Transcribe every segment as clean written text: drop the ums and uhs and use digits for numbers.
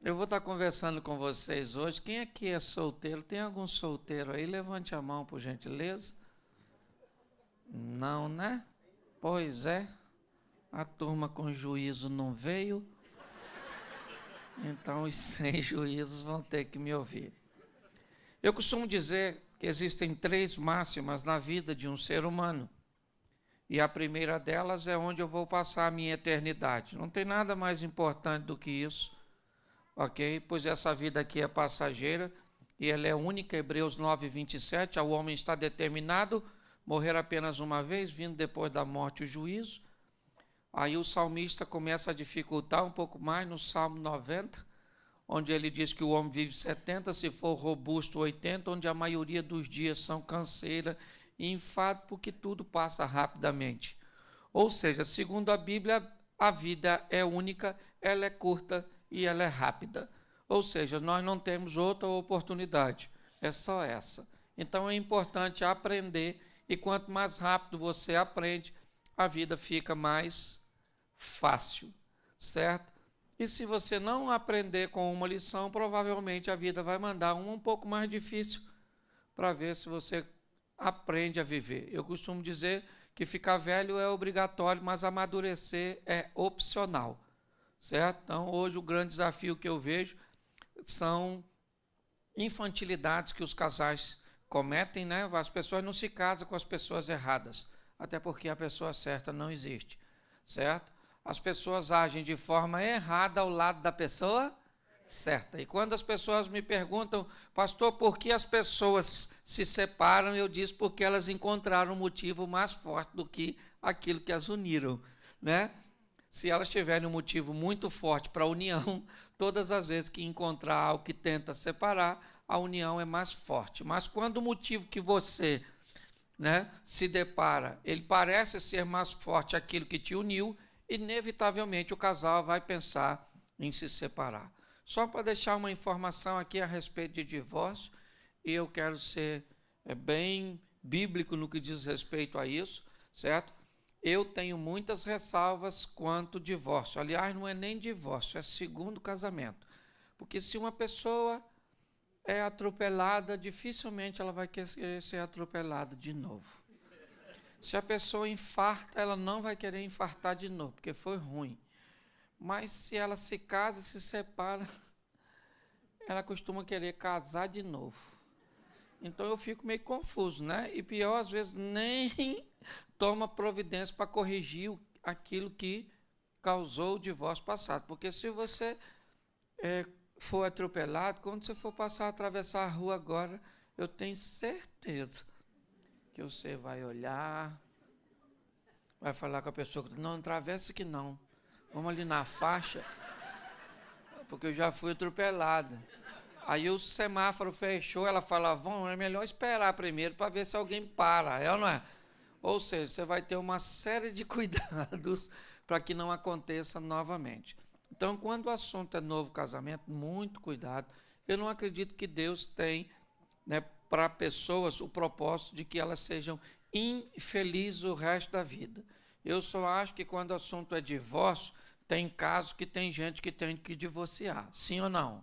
Eu vou estar conversando com vocês hoje. Quem aqui é solteiro? Tem algum solteiro aí? Levante a mão, por gentileza. Não, né? Pois é. A turma com juízo não veio. Então os sem juízos vão ter que me ouvir. Eu costumo dizer que existem três máximas na vida de um ser humano. E a primeira delas é onde eu vou passar a minha eternidade. Não tem nada mais importante do que isso. Ok? Pois essa vida aqui é passageira e ela é única. Hebreus 9, 27, ao homem está determinado morrer apenas uma vez, vindo depois da morte o juízo. Aí o salmista começa a dificultar um pouco mais no Salmo 90, onde ele diz que o homem vive 70, se for robusto 80, onde a maioria dos dias são canseira e enfado, porque tudo passa rapidamente. Ou seja, segundo a Bíblia, a vida é única, ela é curta e ela é rápida. Ou seja, nós não temos outra oportunidade, é só essa. Então é importante aprender, e quanto mais rápido você aprende, a vida fica mais fácil, certo? E se você não aprender com uma lição, provavelmente a vida vai mandar uma um pouco mais difícil para ver se você aprende a viver. Eu costumo dizer que ficar velho é obrigatório, mas amadurecer é opcional, certo? Então, hoje o grande desafio que eu vejo são infantilidades que os casais cometem, né? As pessoas não se casam com as pessoas erradas, até porque a pessoa certa não existe, certo? As pessoas agem de forma errada ao lado da pessoa certa. E quando as pessoas me perguntam, pastor, por que as pessoas se separam? Eu digo porque elas encontraram um motivo mais forte do que aquilo que as uniram, né? Se elas tiverem um motivo muito forte para a união, todas as vezes que encontrar algo que tenta separar, a união é mais forte. Mas quando o motivo que você, né, se depara, ele parece ser mais forte aquilo que te uniu, inevitavelmente o casal vai pensar em se separar. Só para deixar uma informação aqui a respeito de divórcio, e eu quero ser bem bíblico no que diz respeito a isso, certo? Eu tenho muitas ressalvas quanto ao divórcio. Aliás, não é nem divórcio, é segundo casamento. Porque se uma pessoa é atropelada, dificilmente ela vai querer ser atropelada de novo. Se a pessoa infarta, ela não vai querer infartar de novo, porque foi ruim. Mas se ela se casa, se separa, ela costuma querer casar de novo. Então eu fico meio confuso, né? E pior, às vezes, nem toma providência para corrigir aquilo que causou o divórcio passado. Porque se você for atropelado, quando você for passar a atravessar a rua agora, eu tenho certeza que você vai olhar, vai falar com a pessoa, não atravessa que não. Vamos ali na faixa, porque eu já fui atropelado. Aí o semáforo fechou, ela fala, é melhor esperar primeiro para ver se alguém para, é ou não é? Ou seja, você vai ter uma série de cuidados para que não aconteça novamente. Então, quando o assunto é novo casamento, muito cuidado. Eu não acredito que Deus tem, né, para pessoas o propósito de que elas sejam infelizes o resto da vida. Eu só acho que quando o assunto é divórcio, tem casos que tem gente que tem que divorciar. Sim ou não?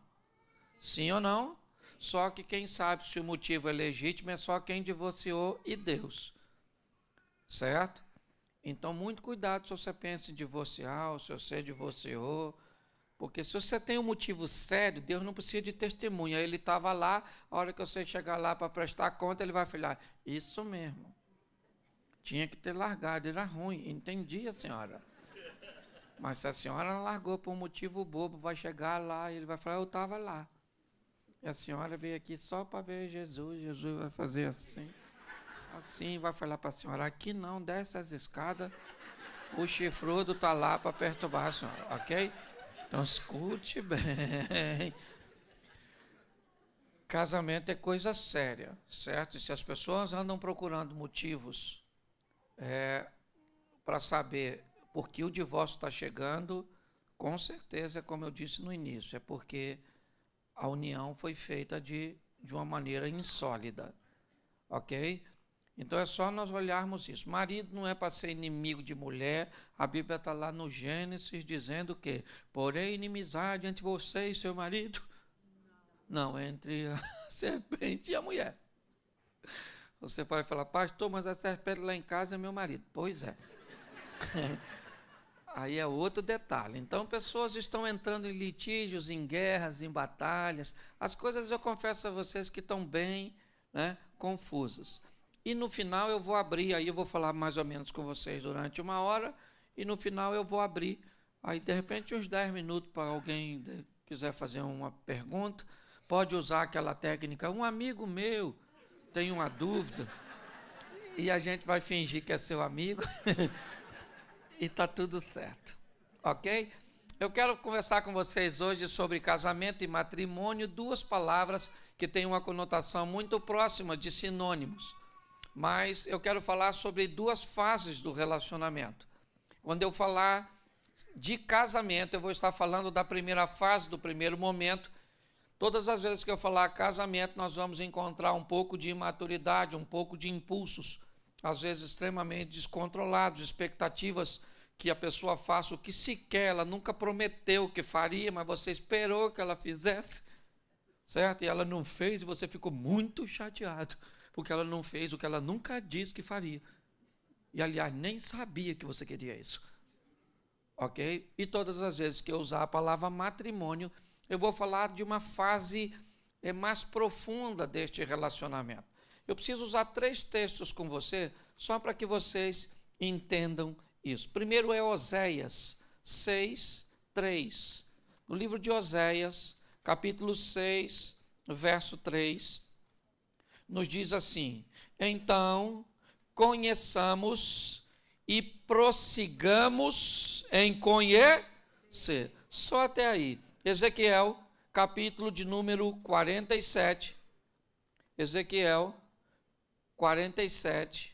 Sim ou não? Só que quem sabe se o motivo é legítimo é só quem divorciou e Deus. Certo? Então, muito cuidado se você pensa em divorciar, ou se você divorciou, porque se você tem um motivo sério, Deus não precisa de testemunha. Ele estava lá, a hora que você chegar lá para prestar conta, ele vai falar, isso mesmo, tinha que ter largado, era ruim, entendi a senhora. Mas se a senhora largou por um motivo bobo, vai chegar lá, ele vai falar, eu estava lá. E a senhora veio aqui só para ver Jesus, Jesus vai fazer assim. Assim, vai falar para a senhora, aqui não, desce as escadas, o chifrudo está lá para perturbar a senhora, ok? Então, escute bem. Casamento é coisa séria, certo? E se as pessoas andam procurando motivos para saber por que o divórcio está chegando, com certeza, como eu disse no início, é porque a união foi feita de uma maneira insólida, ok? Então é só nós olharmos isso. Marido não é para ser inimigo de mulher. A Bíblia está lá no Gênesis dizendo que, porém, inimizade entre você e seu marido. Não, entre a serpente e a mulher. Você pode falar, pastor, mas a serpente lá em casa é meu marido. Pois é. Aí é outro detalhe. Então, pessoas estão entrando em litígios, em guerras, em batalhas. As coisas, eu confesso a vocês, que estão bem, né, confusas. E no final eu vou abrir, aí eu vou falar mais ou menos com vocês durante 1 hora, e no final eu vou abrir, aí de repente uns 10 minutos para alguém quiser fazer uma pergunta, pode usar aquela técnica, um amigo meu tem uma dúvida, e a gente vai fingir que é seu amigo, e está tudo certo, ok? Eu quero conversar com vocês hoje sobre casamento e matrimônio, 2 palavras que têm uma conotação muito próxima de sinônimos. Mas eu quero falar sobre 2 fases do relacionamento. Quando eu falar de casamento, eu vou estar falando da primeira fase, do primeiro momento. Todas as vezes que eu falar casamento, nós vamos encontrar um pouco de imaturidade, um pouco de impulsos, às vezes extremamente descontrolados, expectativas que a pessoa faça o que sequer, ela nunca prometeu que faria, mas você esperou que ela fizesse, certo? E ela não fez e você ficou muito chateado, porque ela não fez o que ela nunca disse que faria. E, aliás, nem sabia que você queria isso. Ok? E todas as vezes que eu usar a palavra matrimônio, eu vou falar de uma fase mais profunda deste relacionamento. Eu preciso usar 3 textos com você, só para que vocês entendam isso. Primeiro é Oséias 6, 3. No livro de Oséias, capítulo 6, verso 3, nos diz assim: então conheçamos e prossigamos em conhecer. Só até aí. Ezequiel, capítulo de número 47. Ezequiel 47.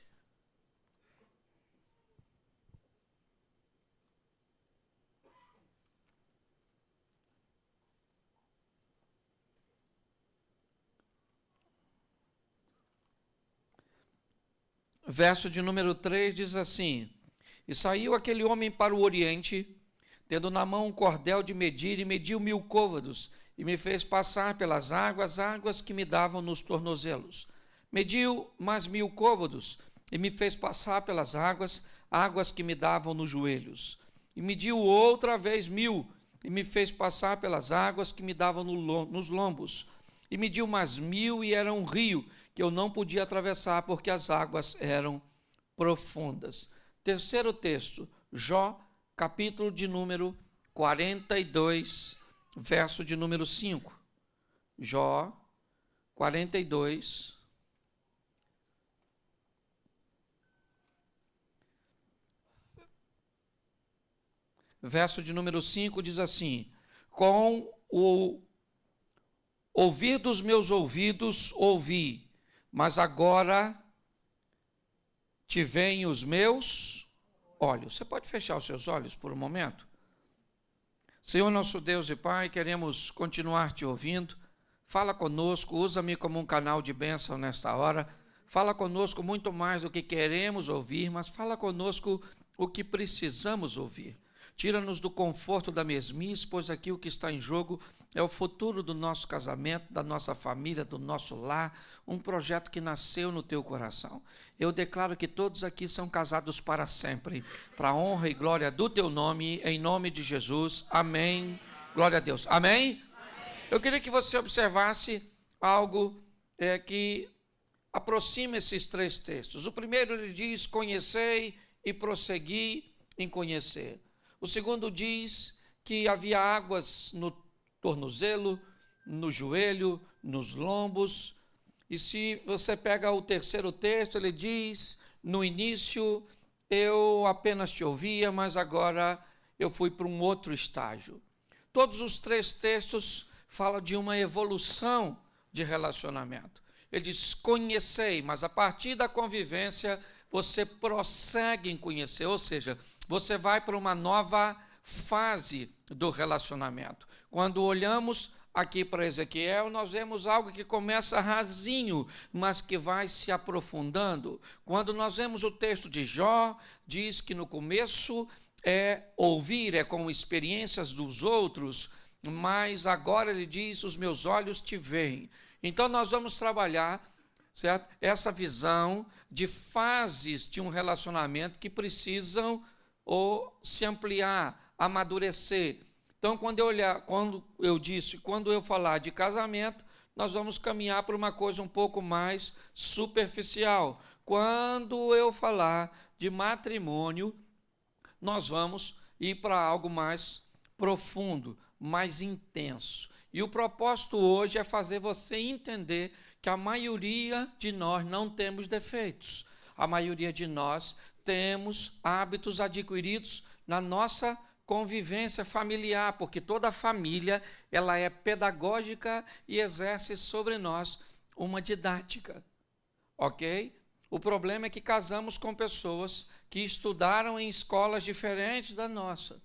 Verso de número 3 diz assim: e saiu aquele homem para o oriente, tendo na mão um cordel de medir, e mediu 1000 côvados, e me fez passar pelas águas, águas que me davam nos tornozelos. Mediu mais 1000 côvados, e me fez passar pelas águas, águas que me davam nos joelhos. E mediu outra vez 1000, e me fez passar pelas águas que me davam nos lombos. E mediu mais 1000, e era um rio que eu não podia atravessar, porque as águas eram profundas. Terceiro texto, Jó, capítulo de número 42, verso de número 5. Jó 42, verso de número 5 diz assim: com o ouvir dos meus ouvidos ouvi, mas agora te veem os meus olhos. Você pode fechar os seus olhos por um momento? Senhor nosso Deus e Pai, queremos continuar te ouvindo. Fala conosco, usa-me como um canal de bênção nesta hora. Fala conosco muito mais do que queremos ouvir, mas fala conosco o que precisamos ouvir. Tira-nos do conforto da mesmice, pois aqui o que está em jogo é o futuro do nosso casamento, da nossa família, do nosso lar, um projeto que nasceu no teu coração. Eu declaro que todos aqui são casados para sempre, para a honra e glória do teu nome, em nome de Jesus. Amém. Glória a Deus. Amém? Eu queria que você observasse algo que aproxima esses 3 textos. O primeiro, ele diz: conhecei e prossegui em conhecer. O segundo diz que havia águas no tornozelo, no joelho, nos lombos. E se você pega o terceiro texto, ele diz: no início eu apenas te ouvia, mas agora eu fui para um outro estágio. Todos os 3 textos falam de uma evolução de relacionamento. Ele diz: conhecei, mas a partir da convivência você prossegue em conhecer, ou seja, você vai para uma nova fase do relacionamento. Quando olhamos aqui para Ezequiel, nós vemos algo que começa rasinho, mas que vai se aprofundando. Quando nós vemos o texto de Jó, diz que no começo é ouvir, é com experiências dos outros, mas agora ele diz, os meus olhos te veem. Então nós vamos trabalhar, certo? Essa visão de fases de um relacionamento que precisam ou se ampliar, amadurecer. Então, quando eu falar de casamento, nós vamos caminhar para uma coisa um pouco mais superficial. Quando eu falar de matrimônio, nós vamos ir para algo mais profundo, mais intenso. E o propósito hoje é fazer você entender que a maioria de nós não temos defeitos. A maioria de nós temos hábitos adquiridos na nossa convivência familiar, porque toda família ela é pedagógica e exerce sobre nós uma didática, ok? O problema é que casamos com pessoas que estudaram em escolas diferentes da nossa,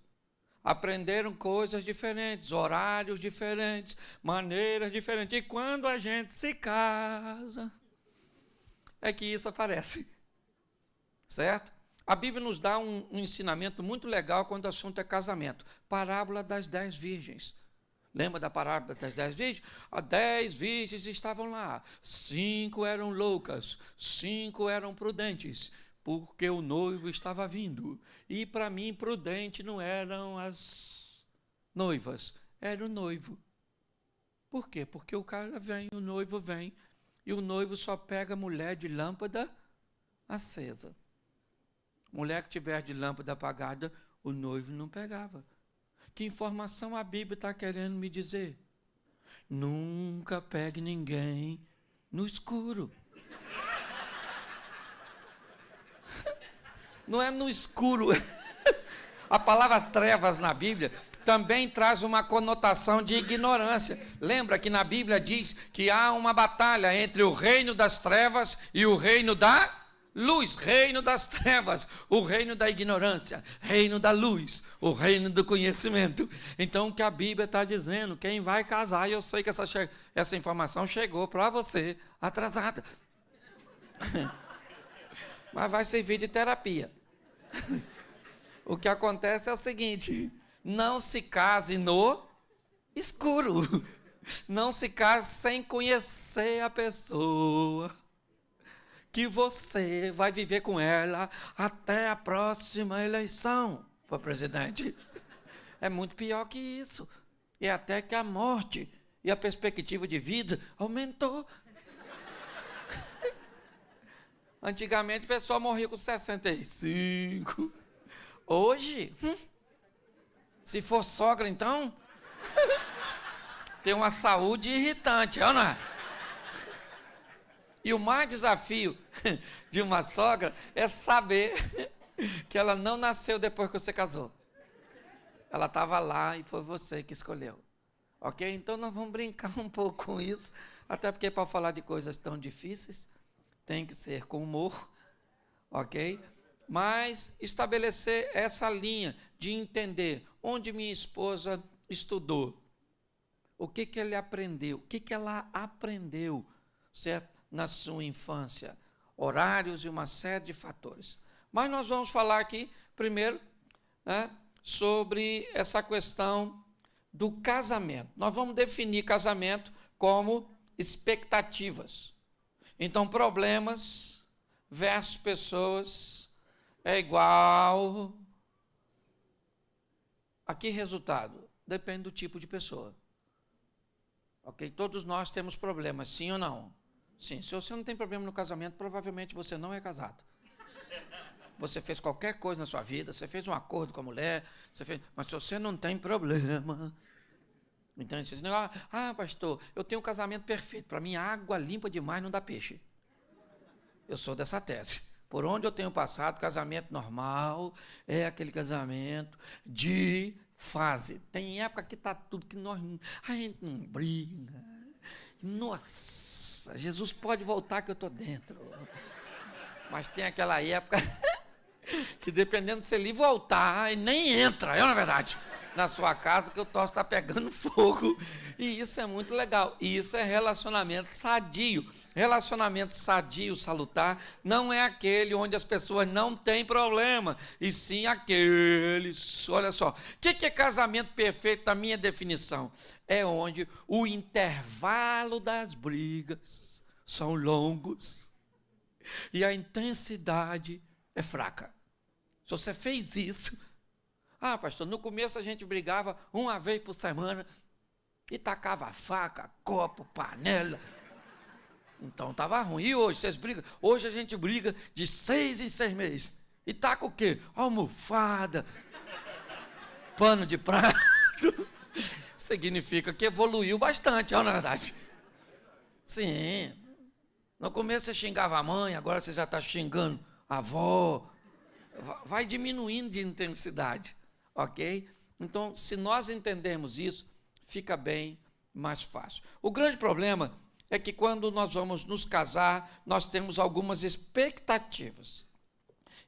aprenderam coisas diferentes, horários diferentes, maneiras diferentes, e quando a gente se casa, é que isso aparece, certo? A Bíblia nos dá um ensinamento muito legal quando o assunto é casamento. Parábola das 10 virgens. Lembra da parábola das 10 virgens? As 10 virgens estavam lá. 5 eram loucas, 5 eram prudentes, porque o noivo estava vindo. E para mim, prudente não eram as noivas, era o noivo. Por quê? Porque o cara vem, o noivo vem, e o noivo só pega mulher de lâmpada acesa. Mulher que tiver de lâmpada apagada, o noivo não pegava. Que informação a Bíblia está querendo me dizer? Nunca pegue ninguém no escuro. Não é no escuro. A palavra trevas na Bíblia também traz uma conotação de ignorância. Lembra que na Bíblia diz que há uma batalha entre o reino das trevas e o reino da luz, reino das trevas, o reino da ignorância, reino da luz, o reino do conhecimento. Então, o que a Bíblia está dizendo, quem vai casar, e eu sei que essa informação chegou para você atrasada, mas vai servir de terapia. O que acontece é o seguinte, não se case no escuro, não se case sem conhecer a pessoa, que você vai viver com ela até a próxima eleição para presidente. É muito pior que isso. É até que a morte e a perspectiva de vida aumentou. Antigamente a pessoa morria com 65. Hoje, se for sogra então, tem uma saúde irritante, não é? E o mais desafio de uma sogra é saber que ela não nasceu depois que você casou. Ela estava lá e foi você que escolheu. Ok? Então nós vamos brincar um pouco com isso, até porque para falar de coisas tão difíceis, tem que ser com humor, ok? Mas estabelecer essa linha de entender onde minha esposa estudou, o que ele aprendeu, o que ela aprendeu, certo? Na sua infância, horários e uma série de fatores. Mas nós vamos falar aqui, primeiro, né, sobre essa questão do casamento. Nós vamos definir casamento como expectativas. Então, problemas versus pessoas é igual a que resultado? Depende do tipo de pessoa. Ok? Todos nós temos problemas, sim ou não? Sim, se você não tem problema no casamento, provavelmente você não é casado. Você fez qualquer coisa na sua vida, você fez um acordo com a mulher, mas se você não tem problema, então você diz, pastor, eu tenho um casamento perfeito, para mim água limpa demais não dá peixe. Eu sou dessa tese. Por onde eu tenho passado, casamento normal é aquele casamento de fase. Tem época que está tudo que a gente não briga. Nossa, Jesus pode voltar que eu estou dentro. Mas tem aquela época que dependendo se ele voltar, ele nem entra, é na verdade. na sua casa que o troço está pegando fogo. E isso é muito legal. E isso é relacionamento sadio. Relacionamento sadio, salutar, não é aquele onde as pessoas não têm problema, e sim aqueles. Olha só, o que é casamento perfeito na minha definição? É onde o intervalo das brigas são longos e a intensidade é fraca. Se você fez isso, pastor, no começo a gente brigava uma vez por semana e tacava faca, copo, panela. Então estava ruim. E hoje, vocês brigam? Hoje a gente briga de 6 em 6 meses. E taca o quê? Almofada, pano de prato. Significa que evoluiu bastante, não é verdade? Sim. No começo você xingava a mãe, agora você já está xingando a avó. Vai diminuindo de intensidade, ok? Então, se nós entendermos isso, fica bem mais fácil. O grande problema é que quando nós vamos nos casar, nós temos algumas expectativas.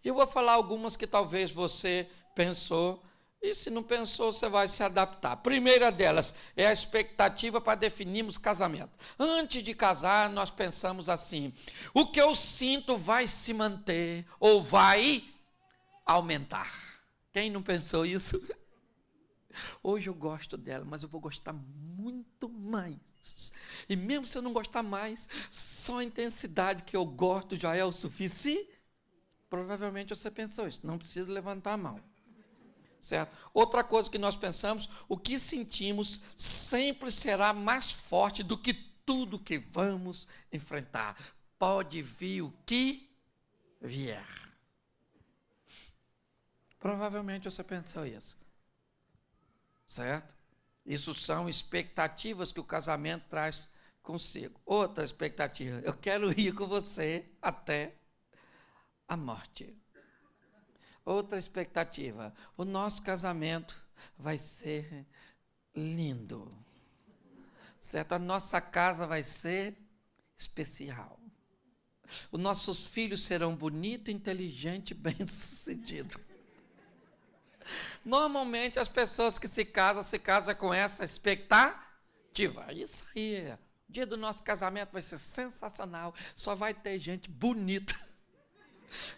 E eu vou falar algumas que talvez você pensou, e se não pensou, você vai se adaptar. A primeira delas é a expectativa para definirmos casamento. Antes de casar, nós pensamos assim: o que eu sinto vai se manter ou vai aumentar. Quem não pensou isso? Hoje eu gosto dela, mas eu vou gostar muito mais. E mesmo se eu não gostar mais, só a intensidade que eu gosto já é o suficiente. Provavelmente você pensou isso, não precisa levantar a mão. Certo? Outra coisa que nós pensamos, o que sentimos sempre será mais forte do que tudo que vamos enfrentar. Pode vir o que vier. Provavelmente você pensou isso. Certo? Isso são expectativas que o casamento traz consigo. Outra expectativa, eu quero ir com você até a morte. Outra expectativa, o nosso casamento vai ser lindo. Certo? A nossa casa vai ser especial. Os nossos filhos serão bonitos, inteligentes, bem-sucedidos. Normalmente as pessoas que se casam com essa expectativa. Isso aí, o dia do nosso casamento vai ser sensacional, só vai ter gente bonita.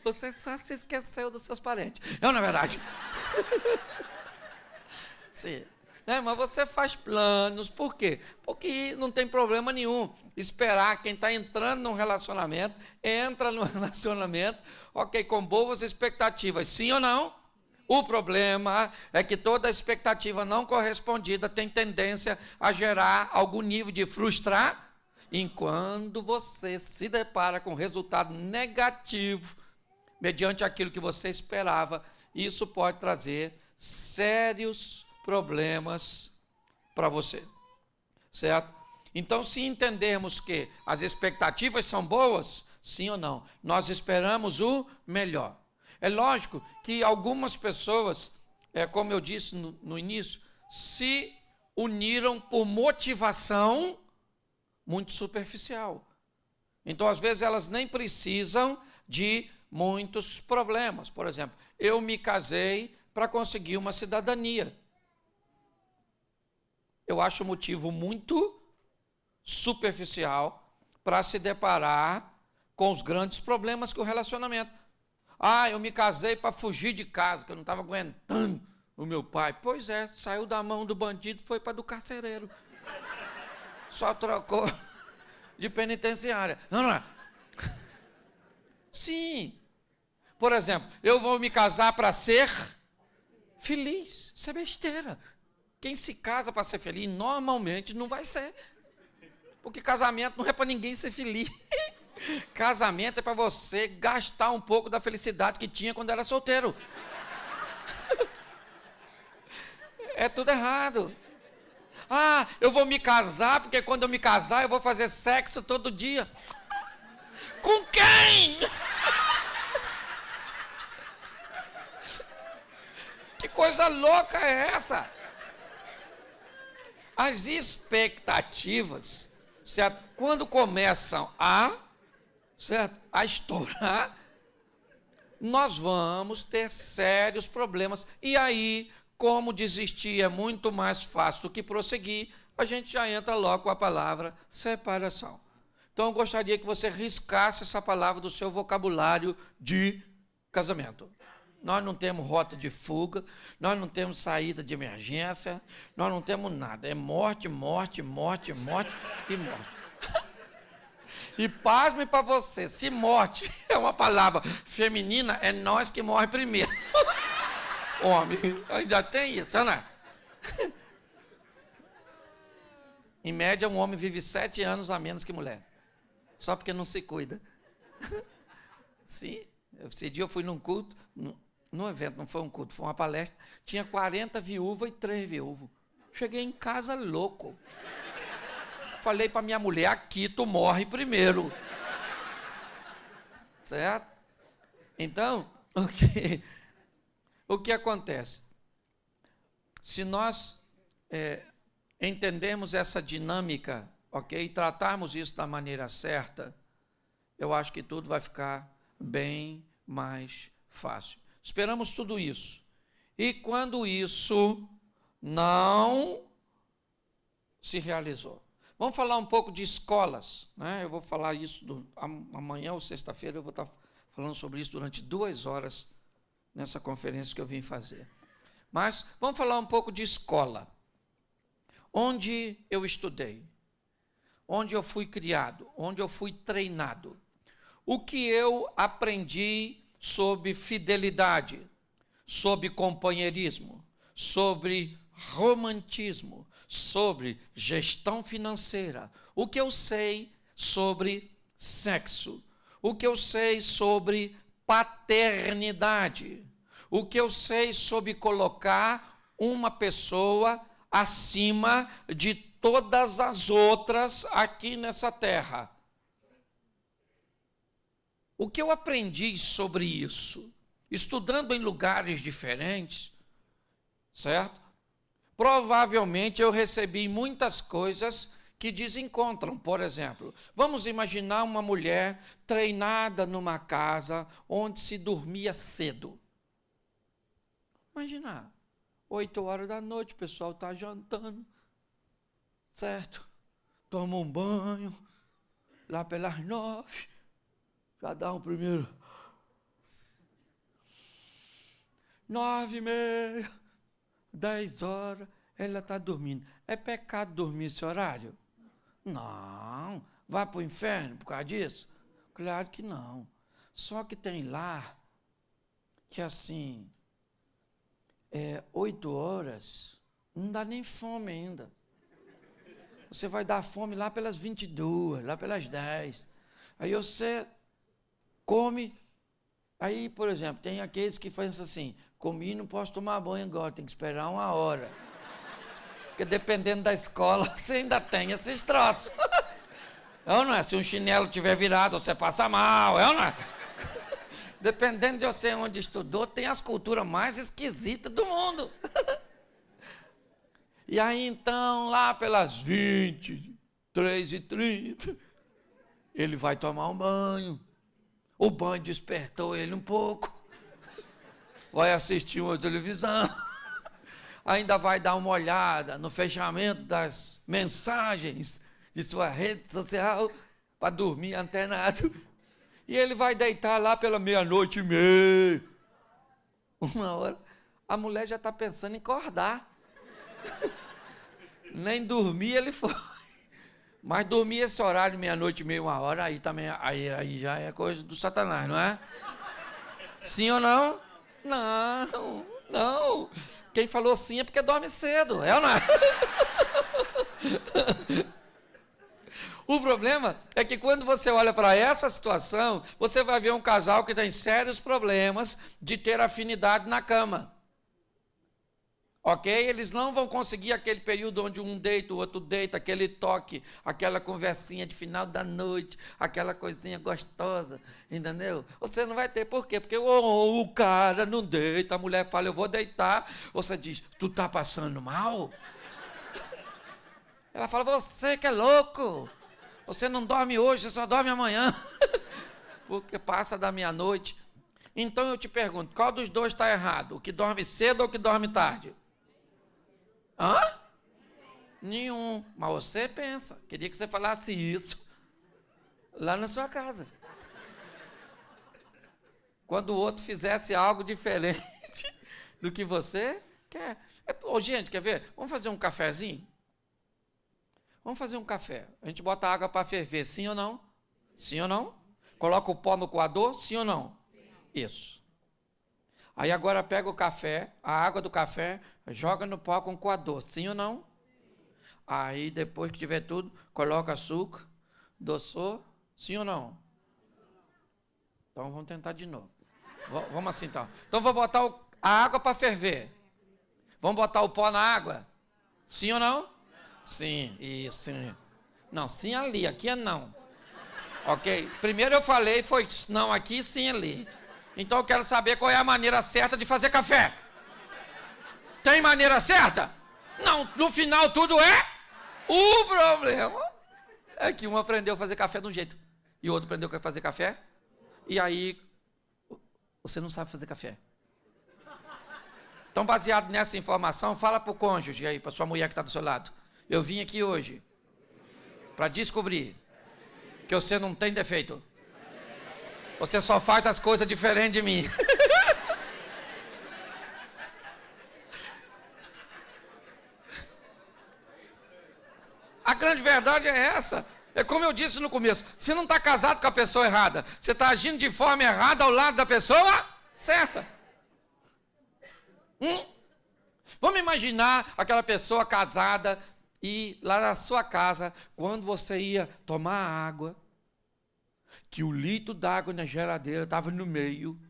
Você só se esqueceu dos seus parentes. Não é verdade? Sim. Mas você faz planos, por quê? Porque não tem problema nenhum esperar quem está entrando num relacionamento, entra no relacionamento, ok, com boas expectativas, sim ou não? O problema é que toda expectativa não correspondida tem tendência a gerar algum nível de frustração, enquanto você se depara com resultado negativo, mediante aquilo que você esperava, isso pode trazer sérios problemas para você, certo? Então, se entendermos que as expectativas são boas, sim ou não, nós esperamos o melhor. É lógico que algumas pessoas, como eu disse no início, se uniram por motivação muito superficial. Então, às vezes, elas nem precisam de muitos problemas. Por exemplo, eu me casei para conseguir uma cidadania. Eu acho um motivo muito superficial para se deparar com os grandes problemas que o relacionamento. Eu me casei para fugir de casa, que eu não estava aguentando o meu pai. Pois é, saiu da mão do bandido, foi para do carcereiro. Só trocou de penitenciária. Não é? Sim. Por exemplo, eu vou me casar para ser feliz. Isso é besteira. Quem se casa para ser feliz, normalmente não vai ser. Porque casamento não é para ninguém ser feliz. Casamento é para você gastar um pouco da felicidade que tinha quando era solteiro. É tudo errado. Eu vou me casar, porque quando eu me casar eu vou fazer sexo todo dia. Com quem? Que coisa louca é essa? As expectativas, certo? Quando começam a estourar, nós vamos ter sérios problemas. E aí como desistir é muito mais fácil do que prosseguir, a gente já entra logo com a palavra separação. Então, eu gostaria que você riscasse essa palavra do seu vocabulário de casamento. Nós não temos rota de fuga, nós não temos saída de emergência, nós não temos nada. É morte, morte, morte, morte e morte. E pasme para você, se morte é uma palavra feminina, é nós que morre primeiro. Homem, ainda tem isso, não é? Em média, um homem vive 7 anos a menos que mulher. Só porque não se cuida. Sim, esse dia eu fui num culto, num evento, não foi um culto, foi uma palestra, tinha 40 viúvas e 3 viúvos. Cheguei em casa louco. Falei para minha mulher, aqui tu morre primeiro. Certo? Então, o que acontece? Se nós entendermos essa dinâmica, ok? E tratarmos isso da maneira certa, eu acho que tudo vai ficar bem mais fácil. Esperamos tudo isso. E quando isso não se realizou? Vamos falar um pouco de escolas, né? Eu vou falar isso amanhã ou sexta-feira, eu vou estar falando sobre isso durante 2 horas nessa conferência que eu vim fazer. Mas vamos falar um pouco de escola. Onde eu estudei, onde eu fui criado, onde eu fui treinado. O que eu aprendi sobre fidelidade, sobre companheirismo, sobre romantismo, sobre gestão financeira. O que eu sei sobre sexo. O que eu sei sobre paternidade. O que eu sei sobre colocar uma pessoa acima de todas as outras aqui nessa terra. O que eu aprendi sobre isso? Estudando em lugares diferentes, certo? Provavelmente eu recebi muitas coisas que desencontram. Por exemplo, vamos imaginar uma mulher treinada numa casa onde se dormia cedo. Imaginar. 8 horas da noite, o pessoal está jantando, certo? Toma um banho, lá pelas 9, já dá um primeiro 9h30, 10 horas, ela está dormindo. É pecado dormir esse horário? Não. Vai para o inferno por causa disso? Claro que não. Só que tem lá que assim, 8 horas, não dá nem fome ainda. Você vai dar fome lá pelas 22, lá pelas 10. Aí você come. Aí, por exemplo, tem aqueles que fazem assim, comi e não posso tomar banho agora, tem que esperar 1 hora. Porque dependendo da escola, você ainda tem esses troços. É ou não é? Se um chinelo tiver virado, você passa mal, é ou não é? Dependendo de você onde estudou, tem as culturas mais esquisitas do mundo. E aí, então, lá pelas 23h30, ele vai tomar um banho. O banho despertou ele um pouco. Vai assistir uma televisão. Ainda vai dar uma olhada no fechamento das mensagens de sua rede social para dormir antenado. E ele vai deitar lá pela 00:30. 1h. A mulher já está pensando em acordar. Nem dormir ele foi. Mas dormir esse horário, 00:30, 1h, aí também, aí já é coisa do Satanás, não é? Sim ou não? Não, não. Quem falou sim é porque dorme cedo, é ou não é? O problema é que quando você olha para essa situação, você vai ver um casal que tem sérios problemas de ter afinidade na cama. Ok? Eles não vão conseguir aquele período onde um deita, o outro deita, aquele toque, aquela conversinha de final da noite, aquela coisinha gostosa, entendeu? Você não vai ter. Por quê? Porque o cara não deita, a mulher fala, eu vou deitar. Você diz, tu tá passando mal? Ela fala, você que é louco. Você não dorme hoje, você só dorme amanhã. Porque passa da 00:00. Então eu te pergunto, qual dos dois está errado? O que dorme cedo ou o que dorme tarde? Hã? Nenhum. Mas você pensa. Queria que você falasse isso lá na sua casa. Quando o outro fizesse algo diferente do que você quer. Ô, gente, quer ver? Vamos fazer um cafezinho? Vamos fazer um café. A gente bota água para ferver, sim ou não? Sim ou não? Coloca o pó no coador, sim ou não? Sim. Isso. Aí agora pega o café, a água do café, joga no pó com o coador, sim ou não? Aí depois que tiver tudo, coloca açúcar, adoçou, sim ou não? Então vamos tentar de novo. Vamos assim então. Então vou botar a água para ferver. Vamos botar o pó na água? Sim ou não? Sim, isso, sim. Não, sim ali, aqui é não. Ok? Primeiro eu falei, foi não aqui, sim ali. Então eu quero saber qual é a maneira certa de fazer café. Tem maneira certa? Não, no final tudo é. O problema é que um aprendeu a fazer café de um jeito e o outro aprendeu a fazer café. E aí, você não sabe fazer café. Então, baseado nessa informação, fala para o cônjuge aí, para sua mulher que está do seu lado. Eu vim aqui hoje para descobrir que você não tem defeito. Você só faz as coisas diferentes de mim. A grande verdade é essa. É como eu disse no começo, você não está casado com a pessoa errada, você está agindo de forma errada ao lado da pessoa certa. Vamos imaginar aquela pessoa casada e lá na sua casa, quando você ia tomar água, que o litro d'água na geladeira estava no meio,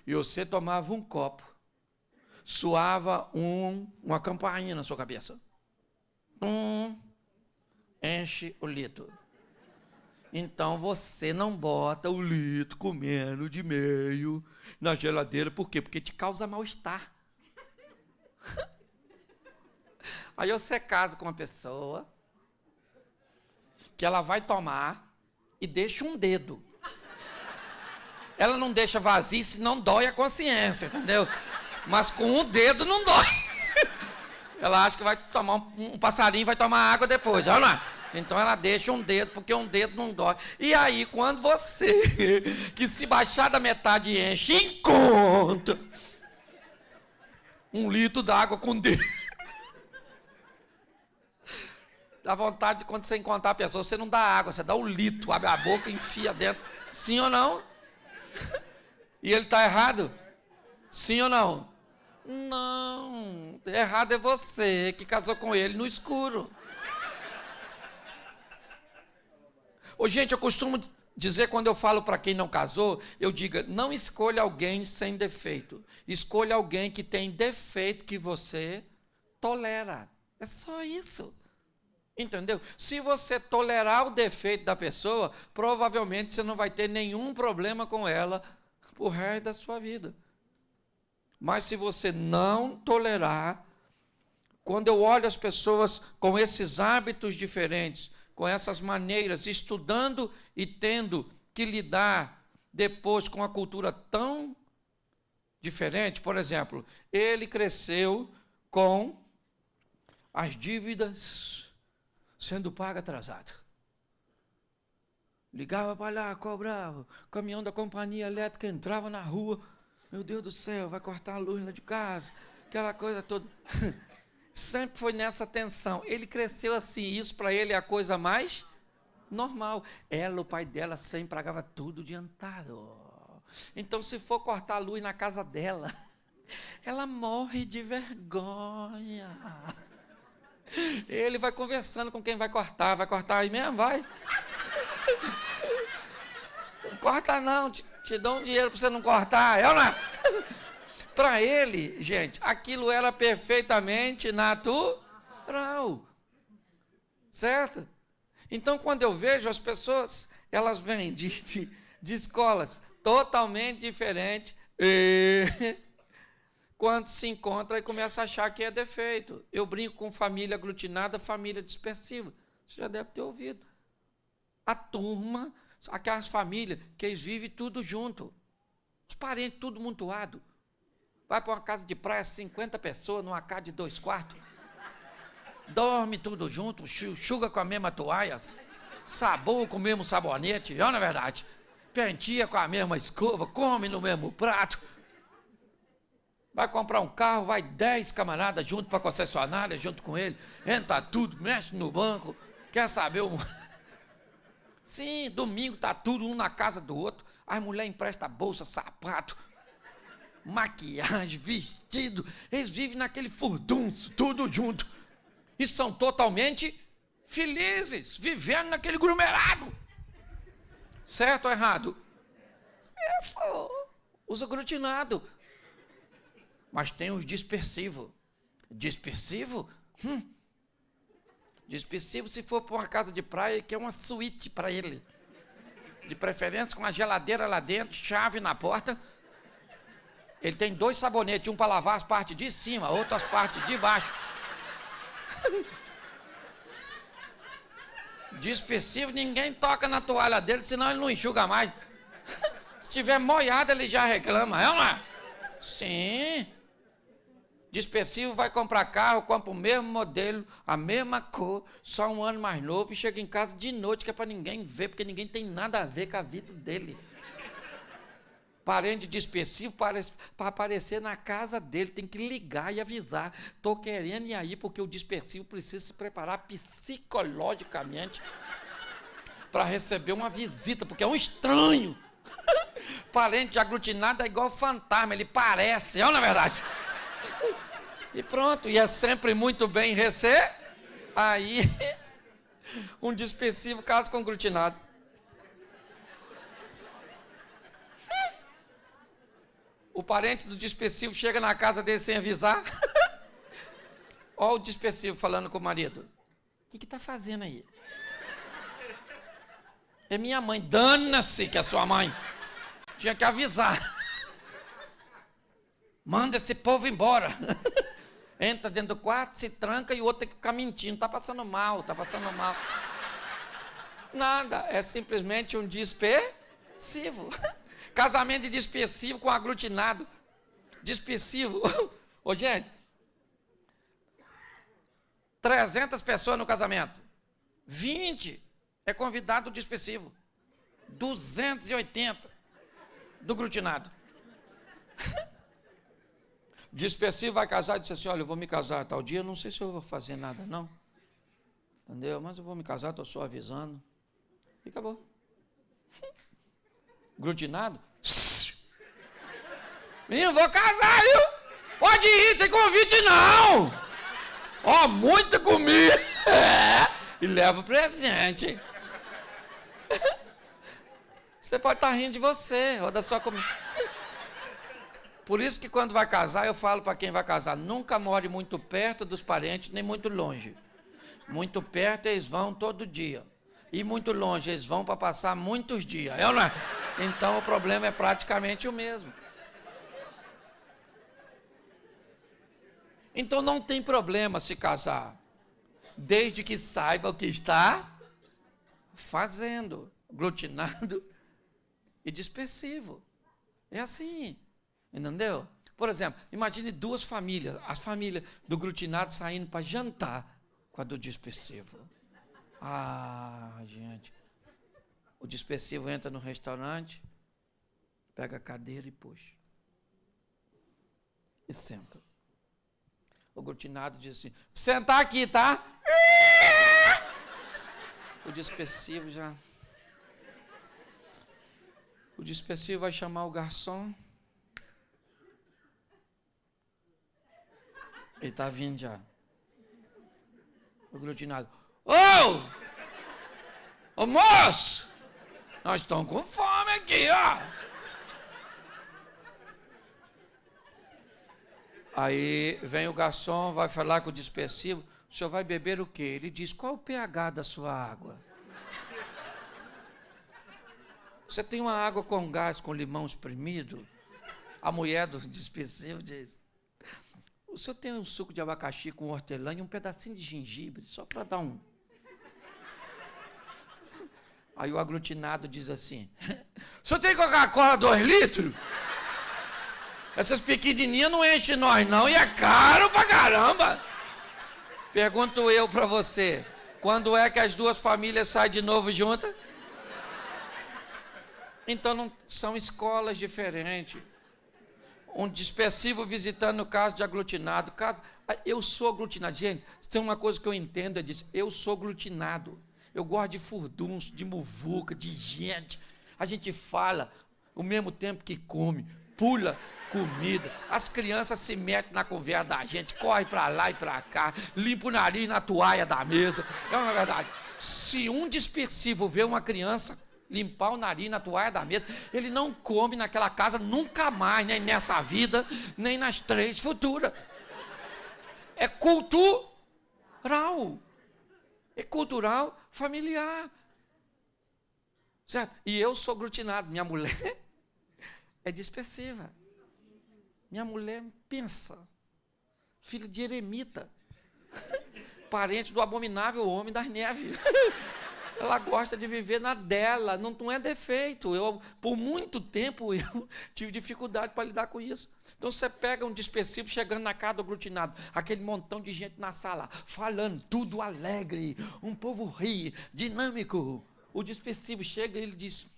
e você tomava um copo, soava uma campainha na sua cabeça. Enche o litro. Então você não bota o litro comendo de meio na geladeira. Por quê? Porque te causa mal-estar. Aí você casa com uma pessoa que ela vai tomar e deixa um dedo. Ela não deixa vazio, senão dói a consciência, entendeu? Mas com um dedo não dói. Ela acha que vai tomar um passarinho, vai tomar água depois, olha lá. Então ela deixa um dedo, porque um dedo não dói. E aí, quando você, que se baixar da metade enche, encontra um litro d'água com dedo. Dá vontade de, quando você encontrar a pessoa, você não dá água, você dá o litro, abre a boca e enfia dentro. Sim ou não? E ele está errado? Sim ou não? Não, errado é você que casou com ele no escuro. Ô, gente, eu costumo dizer, quando eu falo para quem não casou, eu digo, não escolha alguém sem defeito. Escolha alguém que tem defeito que você tolera. É só isso. Entendeu? Se você tolerar o defeito da pessoa, provavelmente você não vai ter nenhum problema com ela pro resto da sua vida. Mas se você não tolerar, quando eu olho as pessoas com esses hábitos diferentes, com essas maneiras, estudando e tendo que lidar depois com a cultura tão diferente, por exemplo, ele cresceu com as dívidas sendo pagas atrasado. Ligava para lá, cobrava, o caminhão da companhia elétrica entrava na rua, meu Deus do céu, vai cortar a luz lá de casa, aquela coisa toda. Sempre foi nessa tensão. Ele cresceu assim, isso para ele é a coisa mais normal. Ela, o pai dela, sempre pagava tudo adiantado. Então, se for cortar a luz na casa dela, ela morre de vergonha. Ele vai conversando com quem vai cortar aí mesmo, vai. Não corta não, te dou um dinheiro para você não cortar. Eu não. Para ele, gente, aquilo era perfeitamente natural. Certo? Então, quando eu vejo as pessoas, elas vêm de escolas totalmente diferentes, quando se encontra e começa a achar que é defeito. Eu brinco com família aglutinada, família dispersiva. Você já deve ter ouvido. A turma, aquelas famílias que eles vivem tudo junto. Os parentes tudo amontoado. Vai para uma casa de praia, 50 pessoas, numa casa de 2 quartos. dorme tudo junto, enxuga com a mesma toalha, sabão com o mesmo sabonete, não é verdade? Penteia com a mesma escova, come no mesmo prato. Vai comprar um carro, vai 10 camaradas junto para a concessionária, junto com ele, entra tudo, mexe no banco, quer saber o... Sim, domingo tá tudo um na casa do outro, as mulheres emprestam bolsa, sapato, maquiagem, vestido, eles vivem naquele furdunço, tudo junto, e são totalmente felizes, vivendo naquele aglomerado. Certo ou errado? Isso, os aglutinados. Mas tem os dispersivos. Dispersivo? Dispersivo, se for para uma casa de praia, ele quer uma suíte para ele. De preferência com uma geladeira lá dentro, chave na porta. Ele tem 2 sabonetes, um para lavar as partes de cima, outro as partes de baixo. Dispersivo, ninguém toca na toalha dele, senão ele não enxuga mais. Se tiver molhado, ele já reclama, é ou não é? Sim. Dispersivo vai comprar carro, compra o mesmo modelo, a mesma cor, só um ano mais novo e chega em casa de noite, que é para ninguém ver, porque ninguém tem nada a ver com a vida dele. Parente dispersivo, para aparecer na casa dele, tem que ligar e avisar. Estou querendo ir aí, porque o dispersivo precisa se preparar psicologicamente para receber uma visita, porque é um estranho. Parente aglutinado é igual fantasma, ele parece, não é verdade? E pronto, e é sempre muito bem recebido. Aí, um dispersivo casa com um aglutinado. O parente do dispersivo chega na casa dele sem avisar. Olha o dispersivo falando com o marido. O que está fazendo aí? É minha mãe. Dana-se que é sua mãe. Tinha que avisar. Manda esse povo embora. Entra dentro do quarto, se tranca e o outro tem que ficar mentindo. Está passando mal, está passando mal. Nada, é simplesmente um dispersivo. Casamento de dispersivo com aglutinado. Dispersivo. Ô, gente, 300 pessoas no casamento. 20 é convidado dispersivo. 280 do aglutinado. Dispersivo vai casar e diz assim, olha, eu vou me casar tal dia, não sei se eu vou fazer nada, não. Entendeu? Mas eu vou me casar, estou só avisando. E acabou. Aglutinado? Menino, vou casar, viu? Pode ir, tem convite não. Ó, muita comida. E leva o presente. Você pode estar rindo de você, ou da sua comida. Por isso que quando vai casar, eu falo para quem vai casar, nunca more muito perto dos parentes, nem muito longe. Muito perto eles vão todo dia. E muito longe eles vão para passar muitos dias. É ou não é? Então o problema é praticamente o mesmo. Então não tem problema se casar, desde que saiba o que está fazendo. Aglutinado e dispersivo. É assim. Entendeu? Por exemplo, imagine 2 famílias, as famílias do aglutinado saindo para jantar com a do dispersivo. Ah, gente. O dispersivo entra no restaurante, pega a cadeira e puxa. E senta. O aglutinado diz assim, sentar aqui, tá? O dispersivo já... O dispersivo vai chamar o garçom. Ele está vindo já. O aglutinado. Ô moço! Nós estamos com fome aqui, ó. Aí vem o garçom, vai falar com o dispersivo. O senhor vai beber o quê? Ele diz, qual o pH da sua água? Você tem uma água com gás, com limão espremido? A mulher do dispersivo diz, o senhor tem um suco de abacaxi com hortelã e um pedacinho de gengibre, só para dar um. Aí o aglutinado diz assim, o senhor tem Coca-Cola 2 litros? Essas pequenininhas não enchem nós não, e é caro pra caramba. Pergunto eu para você, quando é que as duas famílias saem de novo juntas? Então, não, são escolas diferentes. Um dispersivo visitando o caso de aglutinado. Eu sou aglutinado. Gente, tem uma coisa que eu entendo, é disso. Eu sou aglutinado. Eu gosto de furdunço, de muvuca, de gente. A gente fala ao mesmo tempo que come, pula comida. As crianças se metem na conversa da gente, corre para lá e para cá, limpa o nariz na toalha da mesa. É uma verdade. Se um dispersivo vê uma criança limpar o nariz na toalha da mesa, ele não come naquela casa nunca mais, nem nessa vida, nem nas 3 futuras. É cultural. É cultural familiar. Certo? E eu sou aglutinado. Minha mulher é dispersiva. Minha mulher pensa. Filha de eremita. Parente do abominável homem das neves. Ela gosta de viver na dela, não é defeito. Por muito tempo, eu tive dificuldade para lidar com isso. Então, você pega um dispersivo chegando na casa do aglutinado, aquele montão de gente na sala, falando, tudo alegre, um povo ri, dinâmico. O dispersivo chega e ele diz: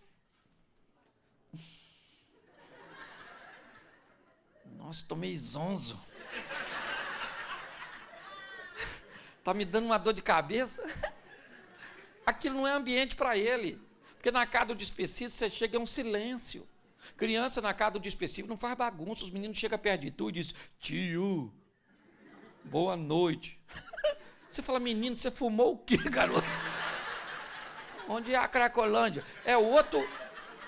nossa, estou meio zonzo. Está me dando uma dor de cabeça. Aquilo não é ambiente para ele. Porque na casa do dispersivo você chega, é um silêncio. Criança na casa do dispersivo não faz bagunça. Os meninos chegam perto de tu e dizem: tio, boa noite. Você fala: menino, você fumou o quê, garoto? Onde é a Cracolândia? É outro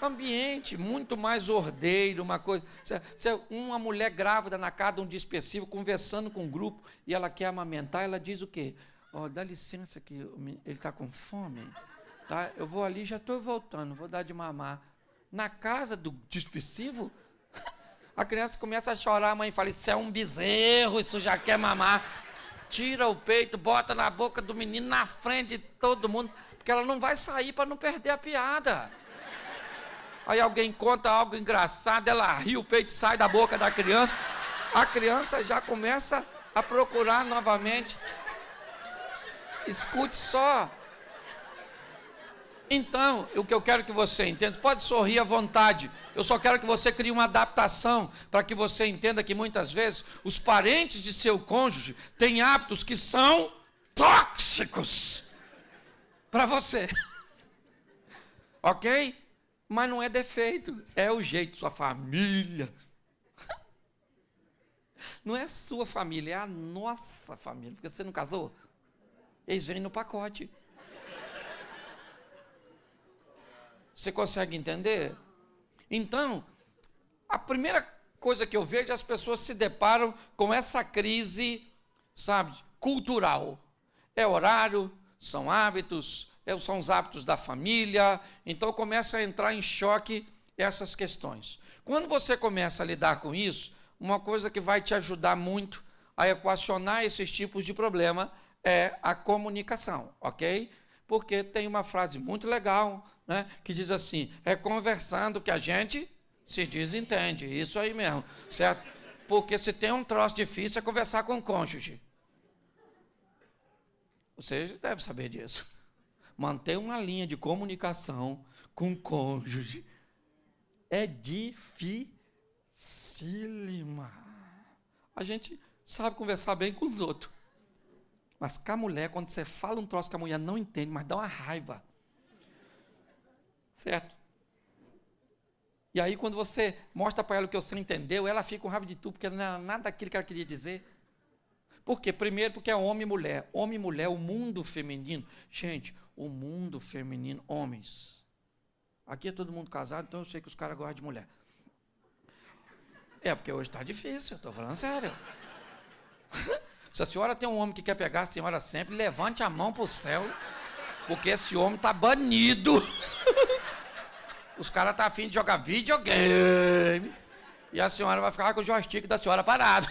ambiente, muito mais ordeiro, uma coisa. Uma mulher grávida na casa de um dispersivo, conversando com um grupo, e ela quer amamentar, ela diz o quê? Dá licença que ele está com fome, tá? Eu vou ali, já estou voltando, vou dar de mamar. Na casa do dispersivo, a criança começa a chorar, a mãe fala: isso é um bezerro, isso já quer mamar. Tira o peito, bota na boca do menino, na frente de todo mundo, porque ela não vai sair para não perder a piada. Aí alguém conta algo engraçado, ela ri, o peito sai da boca da criança, a criança já começa a procurar novamente. Escute só. Então, o que eu quero que você entenda, pode sorrir à vontade, eu só quero que você crie uma adaptação, para que você entenda que muitas vezes os parentes de seu cônjuge têm hábitos que são tóxicos para você. Ok? Mas não é defeito, é o jeito, sua família. Não é a sua família, é a nossa família, porque você não casou. Eles vêm no pacote. Você consegue entender? Então, a primeira coisa que eu vejo, as pessoas se deparam com essa crise, sabe, cultural. É horário, são hábitos, são os hábitos da família. Então, começa a entrar em choque essas questões. Quando você começa a lidar com isso, uma coisa que vai te ajudar muito a equacionar esses tipos de problema é a comunicação, ok? Porque tem uma frase muito legal, né, que diz assim: é conversando que a gente se desentende. Isso aí mesmo, certo? Porque se tem um troço difícil é conversar com o cônjuge. Você deve saber disso. Manter uma linha de comunicação com o cônjuge é dificílima. A gente sabe conversar bem com os outros. Mas com a mulher, quando você fala um troço que a mulher não entende, mas dá uma raiva. Certo? E aí, quando você mostra para ela o que você entendeu, ela fica com raiva de tudo, porque não era nada daquilo que ela queria dizer. Por quê? Primeiro, porque é homem e mulher. Homem e mulher, o mundo feminino. Gente, o mundo feminino, homens. Aqui é todo mundo casado, então eu sei que os caras gostam de mulher. Porque hoje está difícil, eu estou falando sério. Se a senhora tem um homem que quer pegar a senhora sempre, levante a mão para o céu, porque esse homem está banido. Os caras estão afim de jogar videogame, e a senhora vai ficar com o joystick da senhora parado.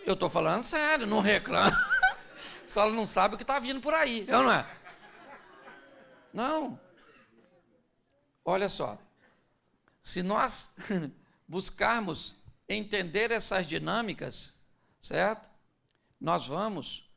Eu estou falando sério, não reclama. Só ela não sabe o que está vindo por aí, não é? Não. Olha só, se nós buscarmos entender essas dinâmicas, certo? Nós vamos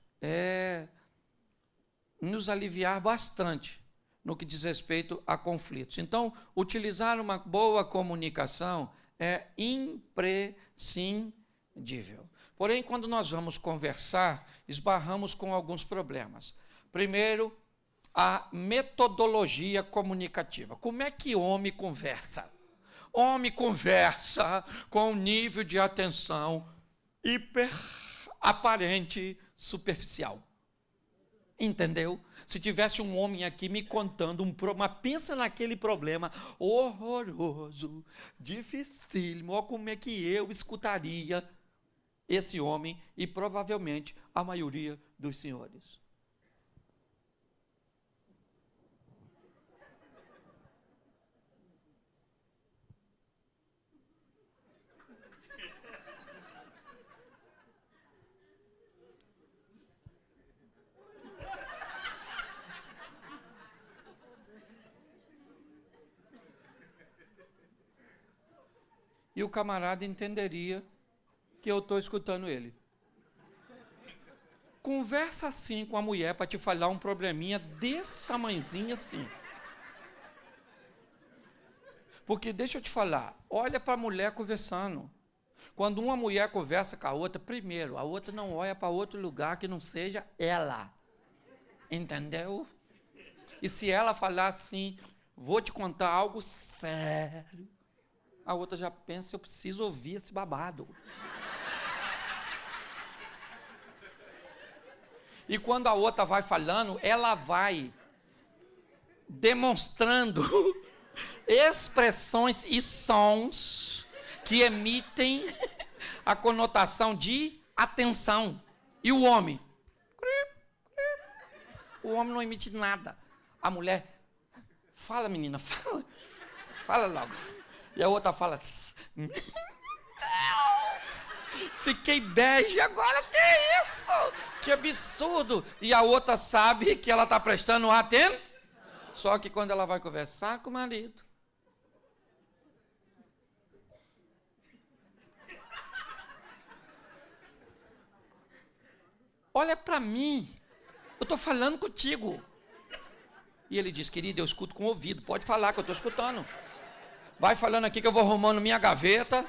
nos aliviar bastante no que diz respeito a conflitos. Então, utilizar uma boa comunicação é imprescindível. Porém, quando nós vamos conversar, esbarramos com alguns problemas. Primeiro, a metodologia comunicativa. Como é que homem conversa? Homem conversa com um nível de atenção hiper aparente, superficial. Entendeu? Se tivesse um homem aqui me contando um problema, pensa naquele problema horroroso, dificílimo, olha como é que eu escutaria esse homem e provavelmente a maioria dos senhores. E o camarada entenderia que eu estou escutando ele. Conversa assim com a mulher para te falar um probleminha desse tamanhozinho assim. Porque deixa eu te falar, olha para a mulher conversando. Quando uma mulher conversa com a outra, primeiro, a outra não olha para outro lugar que não seja ela. Entendeu? E se ela falar assim, vou te contar algo sério, a outra já pensa, eu preciso ouvir esse babado. E quando a outra vai falando, ela vai demonstrando expressões e sons que emitem a conotação de atenção. E o homem? O homem não emite nada. A mulher, fala menina, fala. Fala logo. E a outra fala, meu Deus, fiquei bege, agora que é isso? Que absurdo. E a outra sabe que ela está prestando atenção. Só que quando ela vai conversar com o marido, olha para mim, eu estou falando contigo. E ele diz, querido, eu escuto com o ouvido, pode falar que eu estou escutando. Vai falando aqui que eu vou arrumando minha gaveta.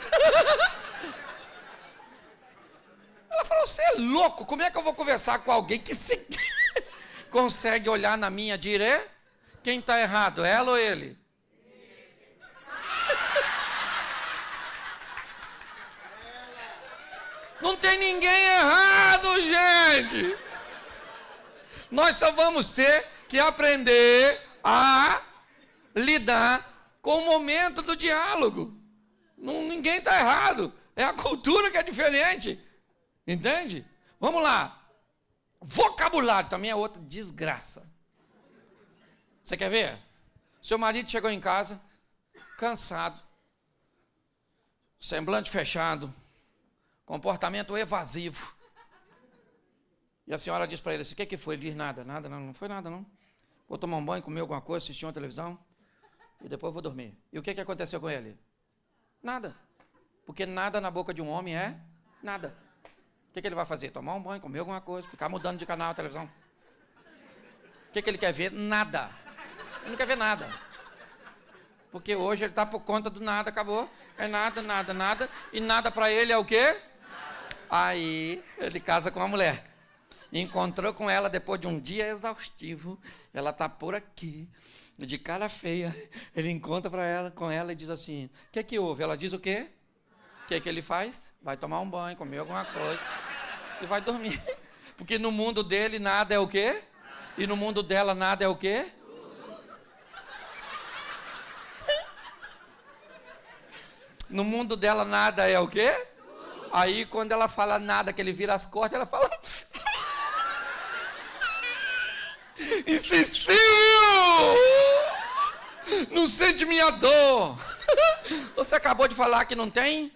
Ela falou, você é louco, como é que eu vou conversar com alguém que se consegue olhar na minha direita? Quem está errado, ela ou ele? Não tem ninguém errado, gente. Nós só vamos ter que aprender a lidar com o momento do diálogo. Ninguém está errado. É a cultura que é diferente. Entende? Vamos lá. Vocabulário também é outra desgraça. Você quer ver? Seu marido chegou em casa, cansado, semblante fechado, comportamento evasivo. E a senhora diz para ele assim, o que foi? Ele diz, nada, não foi nada, não. Vou tomar um banho, comer alguma coisa, assistir uma televisão e depois vou dormir. E o que aconteceu com ele? Nada. Porque nada na boca de um homem é nada. O que ele vai fazer? Tomar um banho, comer alguma coisa, ficar mudando de canal a televisão. O que ele quer ver? Nada. Ele não quer ver nada. Porque hoje ele está por conta do nada, acabou. É nada, nada, nada. E nada para ele é o quê? Aí ele casa com uma mulher. Encontrou com ela depois de um dia exaustivo. Ela está por aqui, de cara feia. Ele encontra com ela e diz assim, o que houve? Ela diz o quê? O que ele faz? Vai tomar um banho, comer alguma coisa e vai dormir. Porque no mundo dele nada é o quê? E no mundo dela nada é o quê? No mundo dela nada é o quê? Aí quando ela fala nada, que ele vira as costas, ela fala... Insensível! Não sente minha dor! Você acabou de falar que não tem?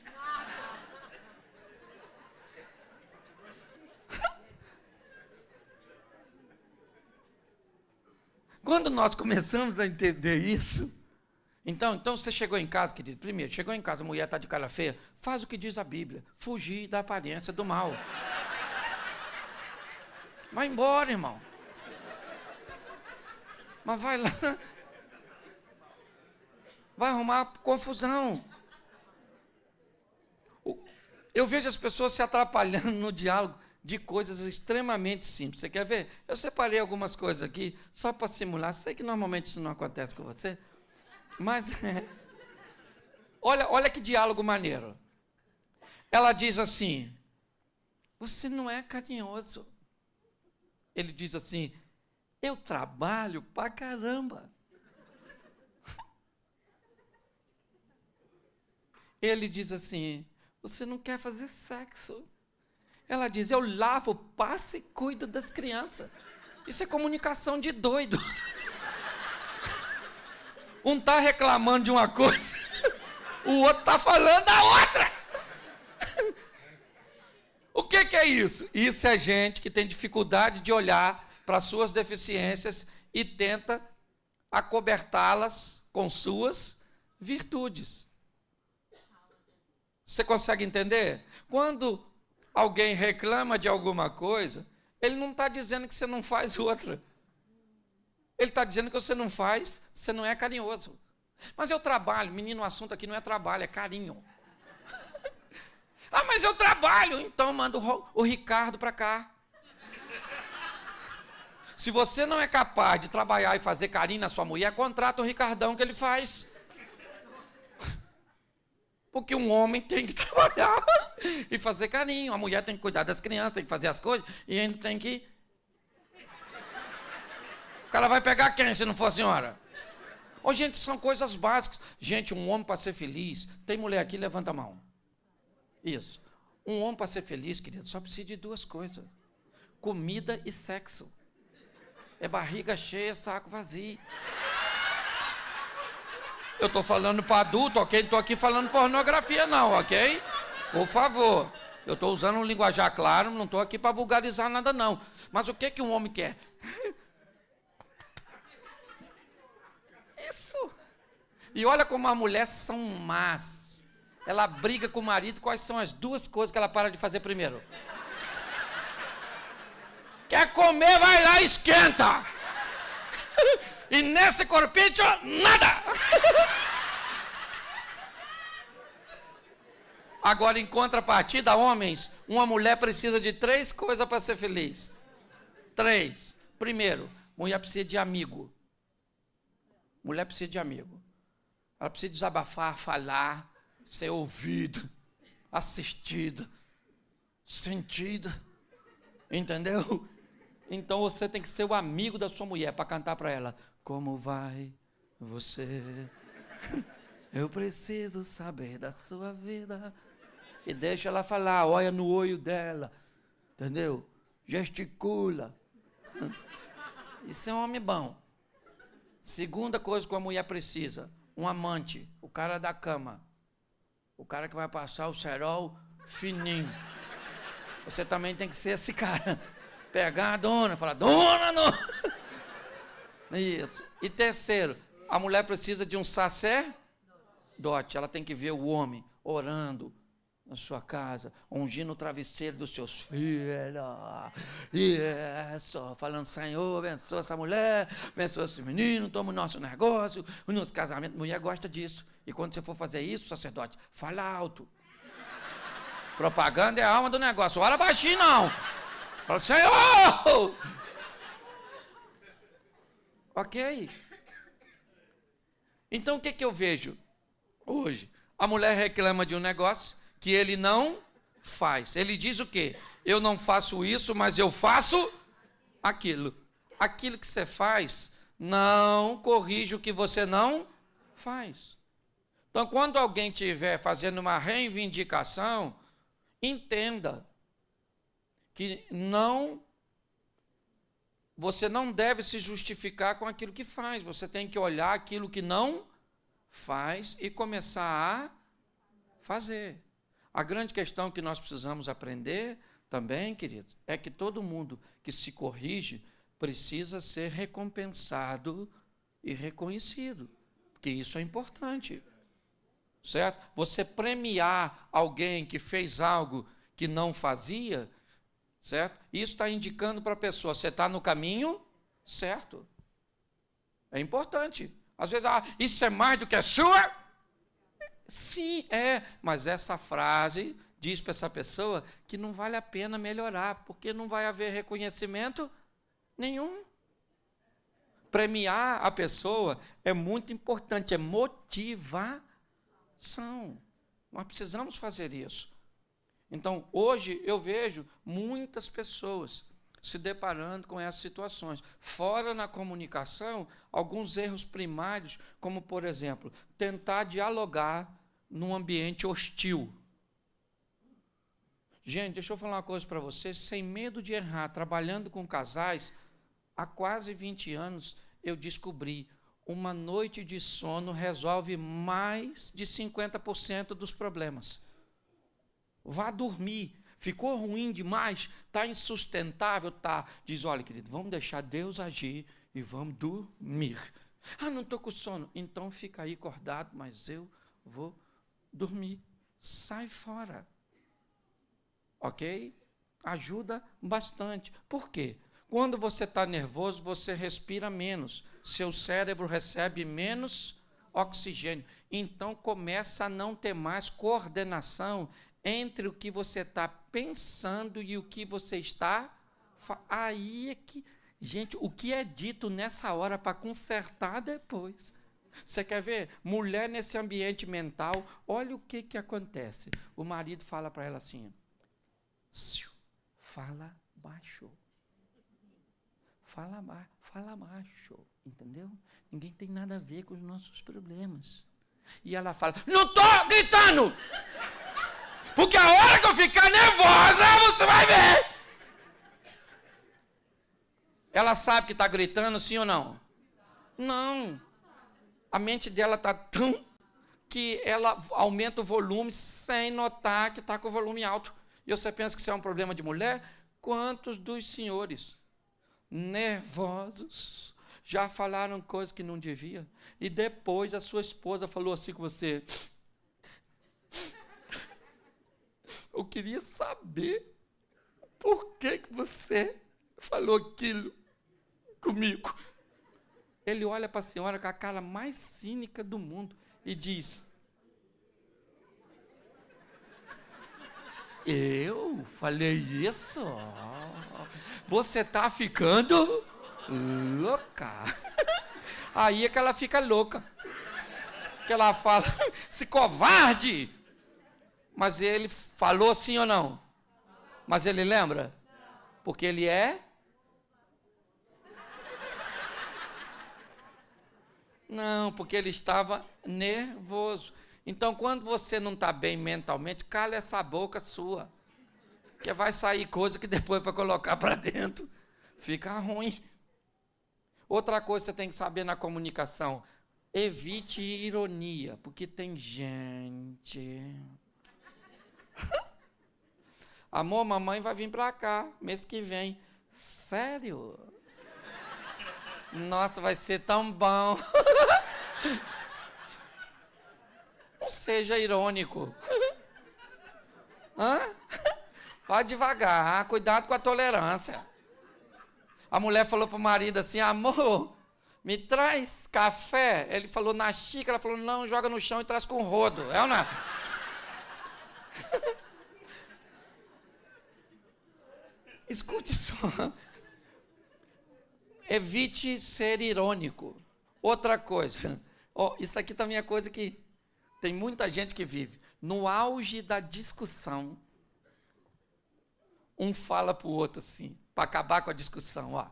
Quando nós começamos a entender isso, então você chegou em casa, querido, primeiro, chegou em casa, a mulher está de cara feia, faz o que diz a Bíblia, fugir da aparência do mal. Vai embora, irmão. Mas vai lá, vai arrumar confusão. Eu vejo as pessoas se atrapalhando no diálogo de coisas extremamente simples. Você quer ver? Eu separei algumas coisas aqui, só para simular. Sei que normalmente isso não acontece com você, mas olha que diálogo maneiro. Ela diz assim, você não é carinhoso. Ele diz assim, eu trabalho pra caramba. Ele diz assim, você não quer fazer sexo. Ela diz, eu lavo, passo e cuido das crianças. Isso é comunicação de doido. Um está reclamando de uma coisa, o outro está falando da outra. O que é isso? Isso é gente que tem dificuldade de olhar para as suas deficiências e tenta acobertá-las com suas virtudes. Você consegue entender? Quando alguém reclama de alguma coisa, ele não está dizendo que você não faz outra. Ele está dizendo que você não faz, você não é carinhoso. Mas eu trabalho, menino, o assunto aqui não é trabalho, é carinho. Ah, mas eu trabalho, então manda o Ricardo para cá. Se você não é capaz de trabalhar e fazer carinho na sua mulher, contrata o Ricardão que ele faz. Porque um homem tem que trabalhar e fazer carinho. A mulher tem que cuidar das crianças, tem que fazer as coisas e ainda tem que... O cara vai pegar quem se não for a senhora? Ô, gente, são coisas básicas. Gente, um homem para ser feliz... Tem mulher aqui, levanta a mão. Isso. Um homem para ser feliz, querido, só precisa de duas coisas. Comida e sexo. É barriga cheia, saco vazio. Eu estou falando para adulto, ok? Não estou aqui falando pornografia, não, ok? Por favor. Eu estou usando um linguajar claro, não estou aqui para vulgarizar nada, não. Mas o que um homem quer? Isso. E olha como as mulheres são más. Ela briga com o marido, quais são as duas coisas que ela para de fazer primeiro? Quer comer, vai lá e esquenta. E nesse corpinho, nada. Agora, em contrapartida, homens, uma mulher precisa de 3 coisas para ser feliz. 3. Primeiro, mulher precisa de amigo. Mulher precisa de amigo. Ela precisa desabafar, falar, ser ouvida, assistida, sentida. Entendeu? Então você tem que ser o amigo da sua mulher para cantar para ela. Como vai você? Eu preciso saber da sua vida. E deixa ela falar, olha no olho dela. Entendeu? Gesticula. Isso é um homem bom. Segunda coisa que a mulher precisa, um amante, o cara da cama. O cara que vai passar o cerol fininho. Você também tem que ser esse cara. Pegar a dona, falar, dona, não. Isso. E terceiro, a mulher precisa de um sacerdote. Ela tem que ver o homem orando na sua casa, ungindo o travesseiro dos seus filhos. Isso. Falando, Senhor, abençoa essa mulher, abençoa esse menino, toma o nosso negócio, o nosso casamento. Mulher gosta disso. E quando você for fazer isso, sacerdote, fala alto. Propaganda é a alma do negócio. Ora baixinho, não. Fala, Senhor! Ok? Então, o que eu vejo hoje? A mulher reclama de um negócio que ele não faz. Ele diz o quê? Eu não faço isso, mas eu faço aquilo. Aquilo que você faz, não corrige o que você não faz. Então, quando alguém estiver fazendo uma reivindicação, entenda que você não deve se justificar com aquilo que faz. Você tem que olhar aquilo que não faz e começar a fazer. A grande questão que nós precisamos aprender também, queridos, é que todo mundo que se corrige precisa ser recompensado e reconhecido, porque isso é importante. certo? Você premiar alguém que fez algo que não fazia, certo? Isso está indicando para a pessoa, você está no caminho certo. É importante. Às vezes, isso é mais do que a sua? Sim, é. Mas essa frase diz para essa pessoa que não vale a pena melhorar, porque não vai haver reconhecimento nenhum. Premiar a pessoa é muito importante, é motivação. Nós precisamos fazer isso. Então, hoje eu vejo muitas pessoas se deparando com essas situações. Fora na comunicação, alguns erros primários, como, por exemplo, tentar dialogar num ambiente hostil. Gente, deixa eu falar uma coisa para vocês, sem medo de errar, trabalhando com casais, há quase 20 anos, eu descobri, uma noite de sono resolve mais de 50% dos problemas. Vá dormir. Ficou ruim demais? Está insustentável? Tá. Diz, olha, querido, vamos deixar Deus agir e vamos dormir. Não estou com sono. Então fica aí acordado, mas eu vou dormir. Sai fora. Ok? Ajuda bastante. Por quê? Quando você está nervoso, você respira menos. Seu cérebro recebe menos oxigênio. Então começa a não ter mais coordenação entre o que você está pensando e o que você está... Aí é que... Gente, o que é dito nessa hora para consertar depois? Você quer ver? Mulher nesse ambiente mental, olha o que acontece. O marido fala para ela assim, fala baixo. Fala baixo, entendeu? Ninguém tem nada a ver com os nossos problemas. E ela fala, não estou gritando! Porque a hora que eu ficar nervosa, você vai ver. Ela sabe que está gritando, sim ou não? Não. A mente dela está tão que ela aumenta o volume sem notar que está com o volume alto. E você pensa que isso é um problema de mulher? Quantos dos senhores nervosos já falaram coisas que não devia? E depois a sua esposa falou assim com você... Eu queria saber por que você falou aquilo comigo. Ele olha para a senhora com a cara mais cínica do mundo e diz, eu falei isso? Você está ficando louca. Aí é que ela fica louca. Que ela fala, se covarde. Mas ele falou sim ou não? Mas ele lembra? Porque ele é? Não, porque ele estava nervoso. Então, quando você não está bem mentalmente, cala essa boca sua. Que vai sair coisa que depois para colocar para dentro fica ruim. Outra coisa que você tem que saber na comunicação, evite ironia, porque tem gente... Amor, mamãe vai vir para cá mês que vem. Sério? Nossa, vai ser tão bom. Não seja irônico. Vai devagar, cuidado com a tolerância. A mulher falou para o marido assim, amor, me traz café. Ele falou na xícara, ela falou, não, joga no chão e traz com rodo. É ou não é? Escute só. Evite ser irônico. Outra coisa. Isso aqui também é coisa que tem muita gente que vive. No auge da discussão, um fala para o outro assim, para acabar com a discussão,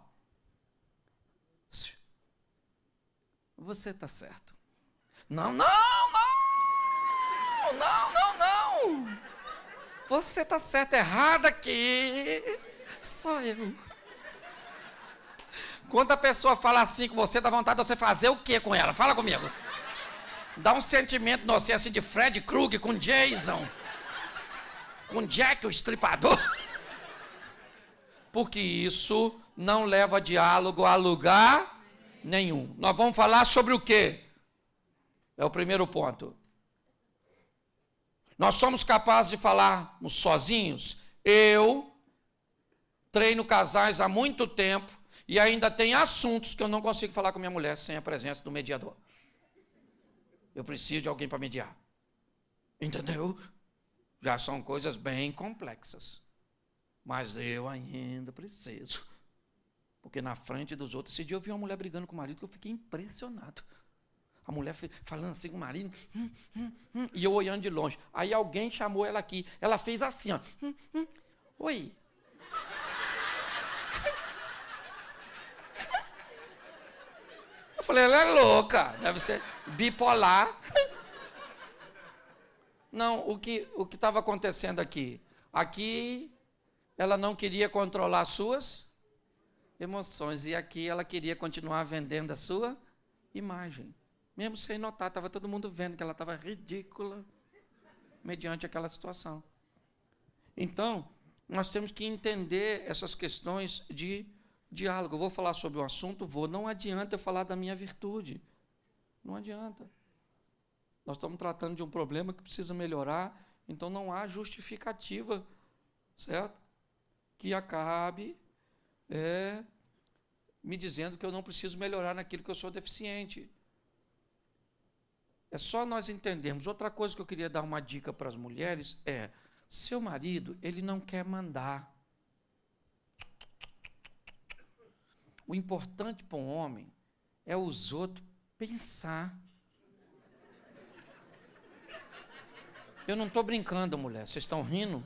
você está certo. Não. Você está certo, errado aqui. Só eu. Quando a pessoa fala assim com você, dá vontade de você fazer o quê com ela? Fala comigo. Dá um sentimento no você assim de Fred Krueger com Jason. Com Jack, o estripador. Porque isso não leva diálogo a lugar nenhum. Nós vamos falar sobre o quê? É o primeiro ponto. Nós somos capazes de falarmos sozinhos? Eu treino casais há muito tempo e ainda tem assuntos que eu não consigo falar com minha mulher sem a presença do mediador. Eu preciso de alguém para mediar. Entendeu? Já são coisas bem complexas. Mas eu ainda preciso. Porque na frente dos outros, esse dia eu vi uma mulher brigando com o marido que eu fiquei impressionado. A mulher falando assim com o marido, e eu olhando de longe. Aí alguém chamou ela aqui. Ela fez assim, ó. Oi. Eu falei, ela é louca, deve ser bipolar. Não, o que estava acontecendo aqui? Aqui, ela não queria controlar suas emoções, e aqui ela queria continuar vendendo a sua imagem. Mesmo sem notar, estava todo mundo vendo que ela estava ridícula mediante aquela situação. Então, nós temos que entender essas questões de diálogo. Eu vou falar sobre o assunto, não adianta eu falar da minha virtude. Não adianta. Nós estamos tratando de um problema que precisa melhorar, então não há justificativa, certo? Que acabe me dizendo que eu não preciso melhorar naquilo que eu sou deficiente. É só nós entendermos. Outra coisa que eu queria dar uma dica para as mulheres é, seu marido, ele não quer mandar. O importante para um homem é os outros pensar. Eu não estou brincando, mulher. Vocês estão rindo?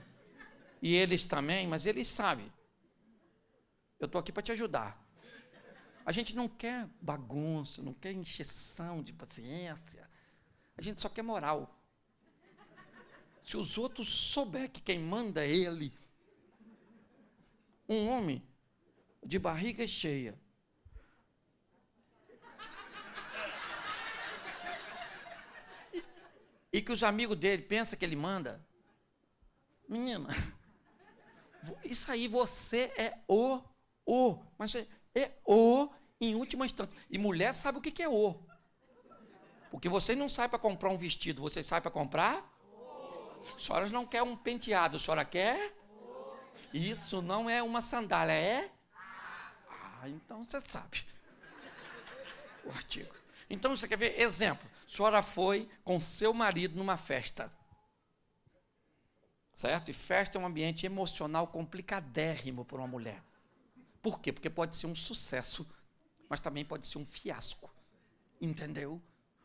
E eles também, mas eles sabem. Eu estou aqui para te ajudar. A gente não quer bagunça, não quer encheção de paciência. A gente só quer moral. Se os outros souberem que quem manda é ele, um homem de barriga cheia, e que os amigos dele pensam que ele manda, menina, isso aí você é mas é em última instância. E mulher sabe o que é porque você não sai para comprar um vestido, você sai para comprar? A senhora não quer um penteado, a senhora quer? Isso não é uma sandália, é? Então você sabe. O artigo. Então você quer ver? Exemplo. A senhora foi com seu marido numa festa. Certo? E festa é um ambiente emocional complicadérrimo para uma mulher. Por quê? Porque pode ser um sucesso, mas também pode ser um fiasco. Entendeu?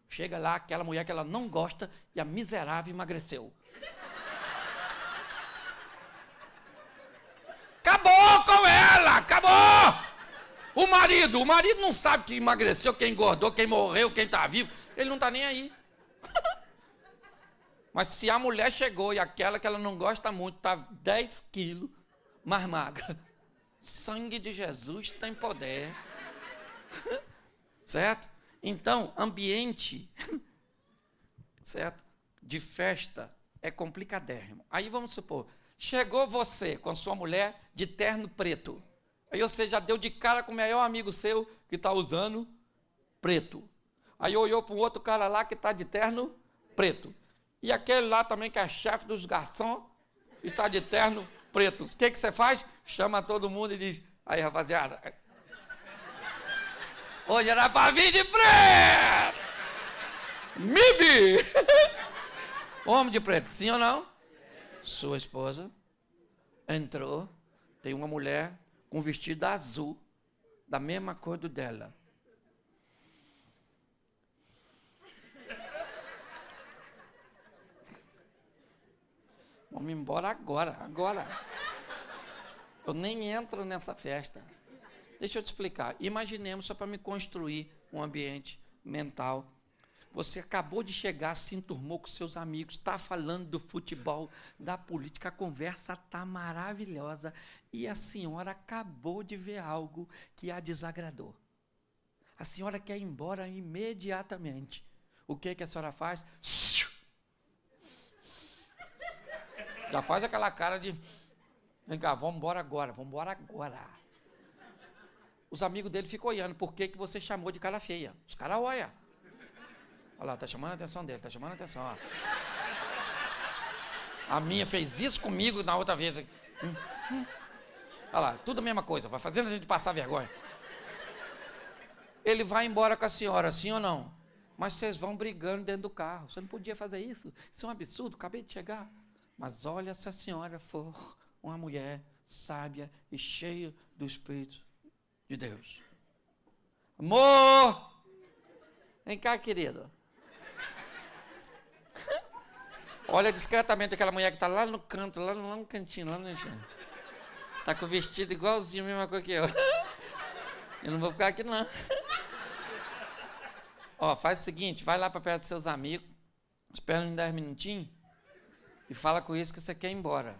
Chega lá aquela mulher que ela não gosta e a miserável emagreceu. Acabou com ela! Acabou! O marido não sabe quem emagreceu, quem engordou, quem morreu, quem está vivo. Ele não está nem aí. Mas se a mulher chegou e aquela que ela não gosta muito está 10 quilos mais magra, sangue de Jesus tem poder. Certo? Então, ambiente, certo? De festa é complicadérrimo. Aí vamos supor, chegou você com sua mulher de terno preto. Aí você já deu de cara com o melhor amigo seu que está usando preto. Aí olhou para um outro cara lá que está de terno preto. E aquele lá também que é chefe dos garçons está de terno preto. O que você faz? Chama todo mundo e diz, aí rapaziada, hoje era para vir de preto! MIB! Homem de preto, sim ou não? Sua esposa entrou, tem uma mulher com vestido azul, da mesma cor do dela. Vamos embora agora. Eu nem entro nessa festa. Deixa eu te explicar. Imaginemos, só para me construir um ambiente mental. Você acabou de chegar, se enturmou com seus amigos, está falando do futebol, da política, a conversa está maravilhosa e a senhora acabou de ver algo que a desagradou. A senhora quer ir embora imediatamente. O que a senhora faz? Já faz aquela cara de, vem cá, vamos embora agora. Os amigos dele ficam olhando, por que você chamou de cara feia? Os caras olham. Olha lá, está chamando a atenção dele, está chamando a atenção. Ó. A minha fez isso comigo na outra vez. Olha lá, tudo a mesma coisa, vai fazendo a gente passar vergonha. Ele vai embora com a senhora, sim ou não? Mas vocês vão brigando dentro do carro. Você não podia fazer isso. Isso é um absurdo, acabei de chegar. Mas olha, se a senhora for uma mulher sábia e cheia do Espírito de Deus. Amor! Vem cá, querido. Olha discretamente aquela mulher que está lá no canto, lá no cantinho, lá no cantinho. Está com o vestido igualzinho, a mesma coisa que eu. Eu não vou ficar aqui, não. Ó, faz o seguinte, vai lá para perto dos seus amigos, espera uns 10 minutinhos e fala com eles que você quer ir embora.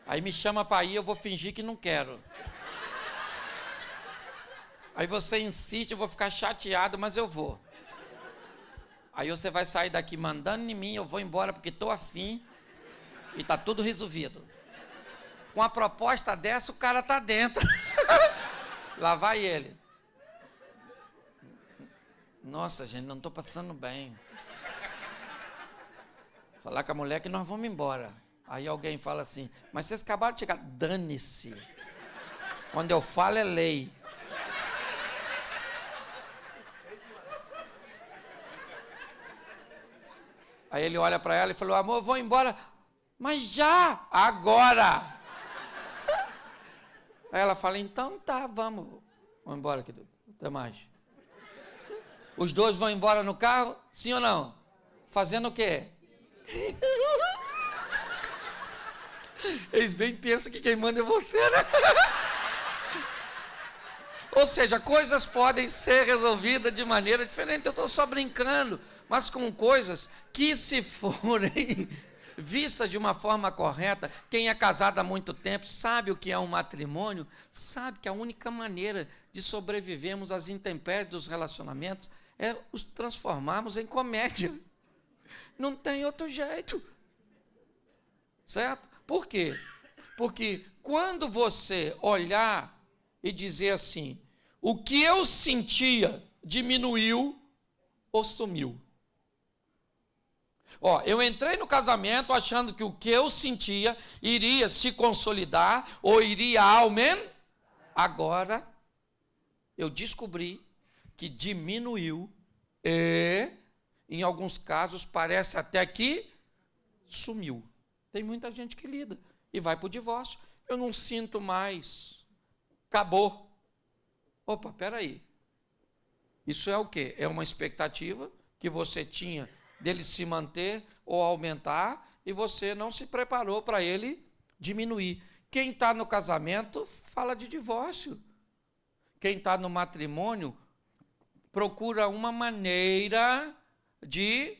Aí me chama para ir, eu vou fingir que não quero. Aí você insiste, eu vou ficar chateado, mas eu vou. Aí você vai sair daqui mandando em mim, eu vou embora porque estou afim e está tudo resolvido. Com a proposta dessa, o cara está dentro. Lá vai ele. Nossa, gente, não estou passando bem. Falar com a mulher que nós vamos embora. Aí alguém fala assim, mas vocês acabaram de chegar. Dane-se. Quando eu falo é lei. Aí ele olha para ela e falou, amor, eu vou embora. Mas já, agora. Aí ela fala, então tá, vamos embora, querido. Até mais. Os dois vão embora no carro, sim ou não? Fazendo o quê? Eles bem pensam que quem manda é você, né? Ou seja, coisas podem ser resolvidas de maneira diferente. Eu estou só brincando, mas com coisas que, se forem vistas de uma forma correta, quem é casado há muito tempo sabe o que é um matrimônio, sabe que a única maneira de sobrevivermos às intempéries dos relacionamentos é os transformarmos em comédia. Não tem outro jeito. Certo? Por quê? Porque quando você olhar e dizer assim, o que eu sentia diminuiu ou sumiu. Ó, eu entrei no casamento achando que o que eu sentia iria se consolidar ou iria aumentar. Agora, eu descobri que diminuiu e, em alguns casos, parece até que sumiu. Tem muita gente que lida e vai para o divórcio. Eu não sinto mais. Acabou. Opa, peraí. Isso é o quê? É uma expectativa que você tinha dele se manter ou aumentar e você não se preparou para ele diminuir. Quem está no casamento fala de divórcio. Quem está no matrimônio procura uma maneira de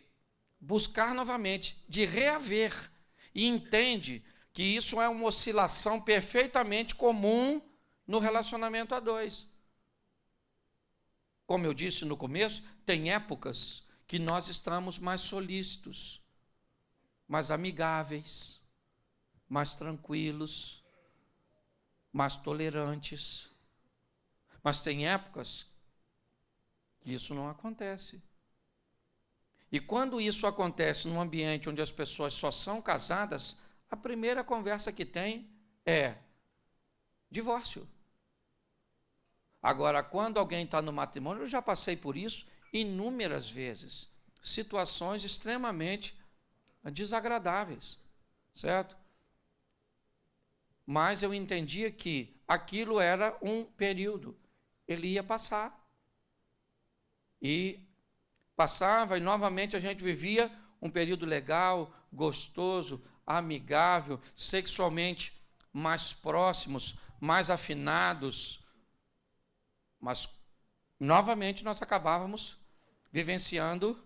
buscar novamente, de reaver. E entende que isso é uma oscilação perfeitamente comum no relacionamento a dois. Como eu disse no começo, tem épocas que nós estamos mais solícitos, mais amigáveis, mais tranquilos, mais tolerantes. Mas tem épocas que isso não acontece. E quando isso acontece num ambiente onde as pessoas só são casadas, a primeira conversa que tem é divórcio. Agora, quando alguém está no matrimônio, eu já passei por isso inúmeras vezes, situações extremamente desagradáveis, certo? Mas eu entendia que aquilo era um período, ele ia passar. E passava e novamente a gente vivia um período legal, gostoso, amigável, sexualmente mais próximos, mais afinados. Mas novamente nós acabávamos vivenciando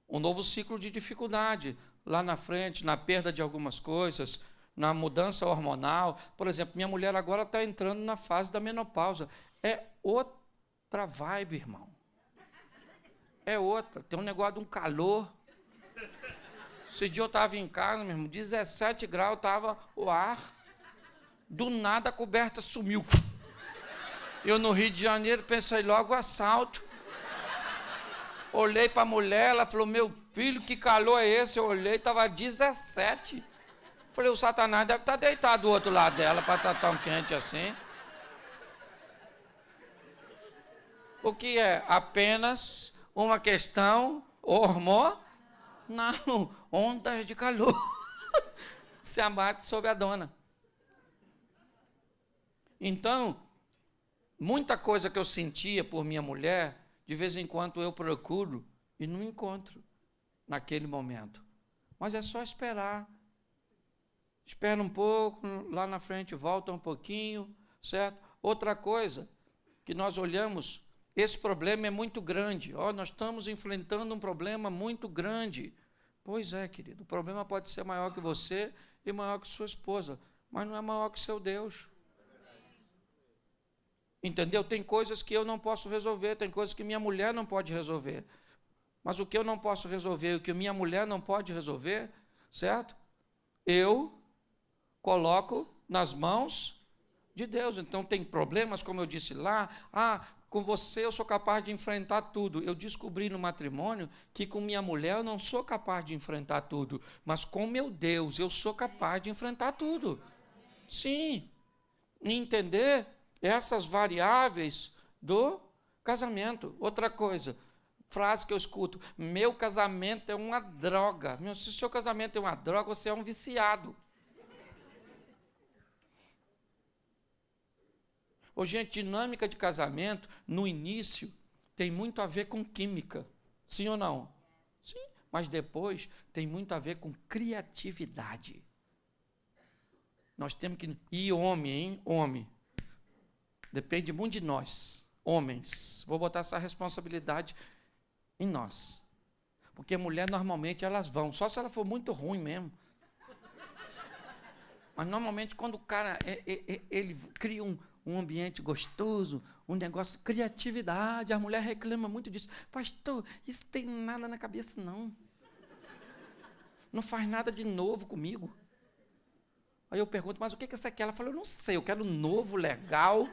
um novo ciclo de dificuldade lá na frente, na perda de algumas coisas, na mudança hormonal. Por exemplo, minha mulher agora está entrando na fase da menopausa. É outra vibe, irmão. É outra. Tem um negócio de um calor. Esse dia eu estava em casa, meu irmão, 17 graus, estava o ar. Do nada a coberta sumiu. Eu no Rio de Janeiro pensei logo assalto. Olhei para a mulher, ela falou, meu filho, que calor é esse? Eu olhei, estava 17. Falei, o Satanás deve estar deitado do outro lado dela para estar tão quente assim. O que é? Apenas uma questão hormonal. Não, ondas de calor. Se abate sobre a dona. Então, muita coisa que eu sentia por minha mulher, de vez em quando eu procuro e não encontro naquele momento. Mas é só esperar. Espera um pouco, lá na frente volta um pouquinho, certo? Outra coisa que nós olhamos, esse problema é muito grande. Nós estamos enfrentando um problema muito grande. Pois é, querido, o problema pode ser maior que você e maior que sua esposa, mas não é maior que seu Deus. Entendeu? Tem coisas que eu não posso resolver, tem coisas que minha mulher não pode resolver. Mas o que eu não posso resolver, o que minha mulher não pode resolver, certo? Eu coloco nas mãos de Deus. Então tem problemas, como eu disse lá, com você eu sou capaz de enfrentar tudo. Eu descobri no matrimônio que com minha mulher eu não sou capaz de enfrentar tudo, mas com meu Deus eu sou capaz de enfrentar tudo. Sim, e entender essas variáveis do casamento. Outra coisa, frase que eu escuto, meu casamento é uma droga. Se o seu casamento é uma droga, você é um viciado. Gente, dinâmica de casamento, no início, tem muito a ver com química. Sim ou não? Sim, mas depois tem muito a ver com criatividade. Nós temos que... E homem, hein? Homem. Depende muito de nós, homens. Vou botar essa responsabilidade em nós. Porque mulher, normalmente, elas vão, só se ela for muito ruim mesmo. Mas, normalmente, quando o cara ele cria um ambiente gostoso, um negócio, criatividade, a mulher reclama muito disso. Pastor, isso tem nada na cabeça, não. Não faz nada de novo comigo. Aí eu pergunto, mas o que você quer? Ela falou, eu não sei, eu quero novo, legal.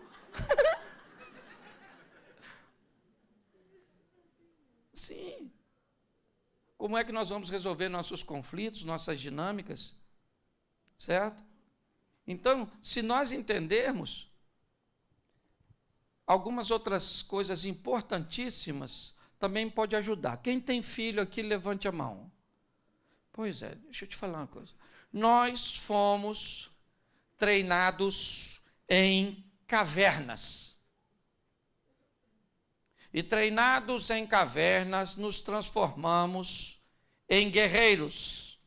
Sim. Como é que nós vamos resolver nossos conflitos, nossas dinâmicas? Certo? Então, se nós entendermos algumas outras coisas importantíssimas, também pode ajudar. Quem tem filho aqui, levante a mão. Pois é, deixa eu te falar uma coisa. Nós fomos treinados em cavernas. E treinados em cavernas, nos transformamos em guerreiros.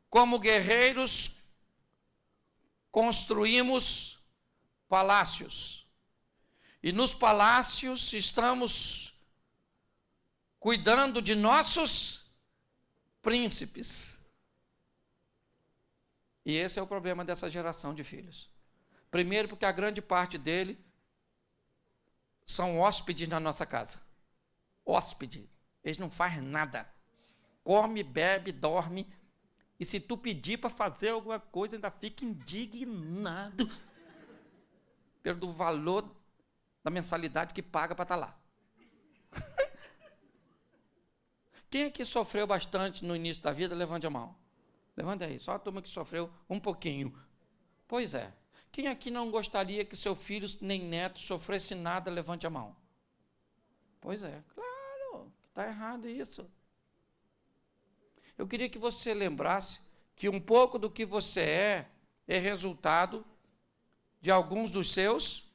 Como guerreiros, construímos palácios. E nos palácios estamos cuidando de nossos príncipes. E esse é o problema dessa geração de filhos. Primeiro, porque a grande parte dele são hóspedes na nossa casa. Hóspede. Eles não fazem nada. Come, bebe, dorme. E se tu pedir para fazer alguma coisa, ainda fica indignado pelo valor da mensalidade que paga para estar lá. Quem aqui sofreu bastante no início da vida, levante a mão. Levanta aí, só a turma que sofreu um pouquinho. Pois é. Quem aqui não gostaria que seu filho nem neto sofresse nada, levante a mão. Pois é, claro, está errado isso. Eu queria que você lembrasse que um pouco do que você é resultado de alguns dos seus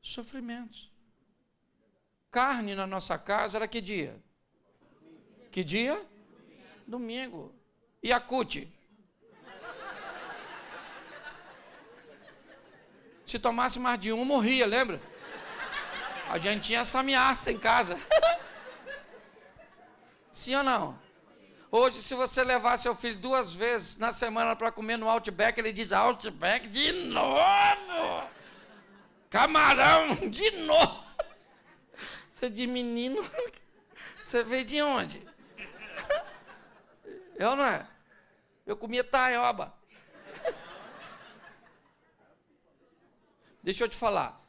sofrimentos. Carne na nossa casa era que dia? Que dia? Domingo. E a CUT? Se tomasse mais de um, morria, lembra? A gente tinha essa ameaça em casa. Sim ou não? Hoje, se você levar seu filho 2 vezes na semana para comer no Outback, ele diz, Outback de novo! Camarão de novo! Você diz, menino, você veio de onde? Eu não é? Eu comia taioba. Deixa eu te falar.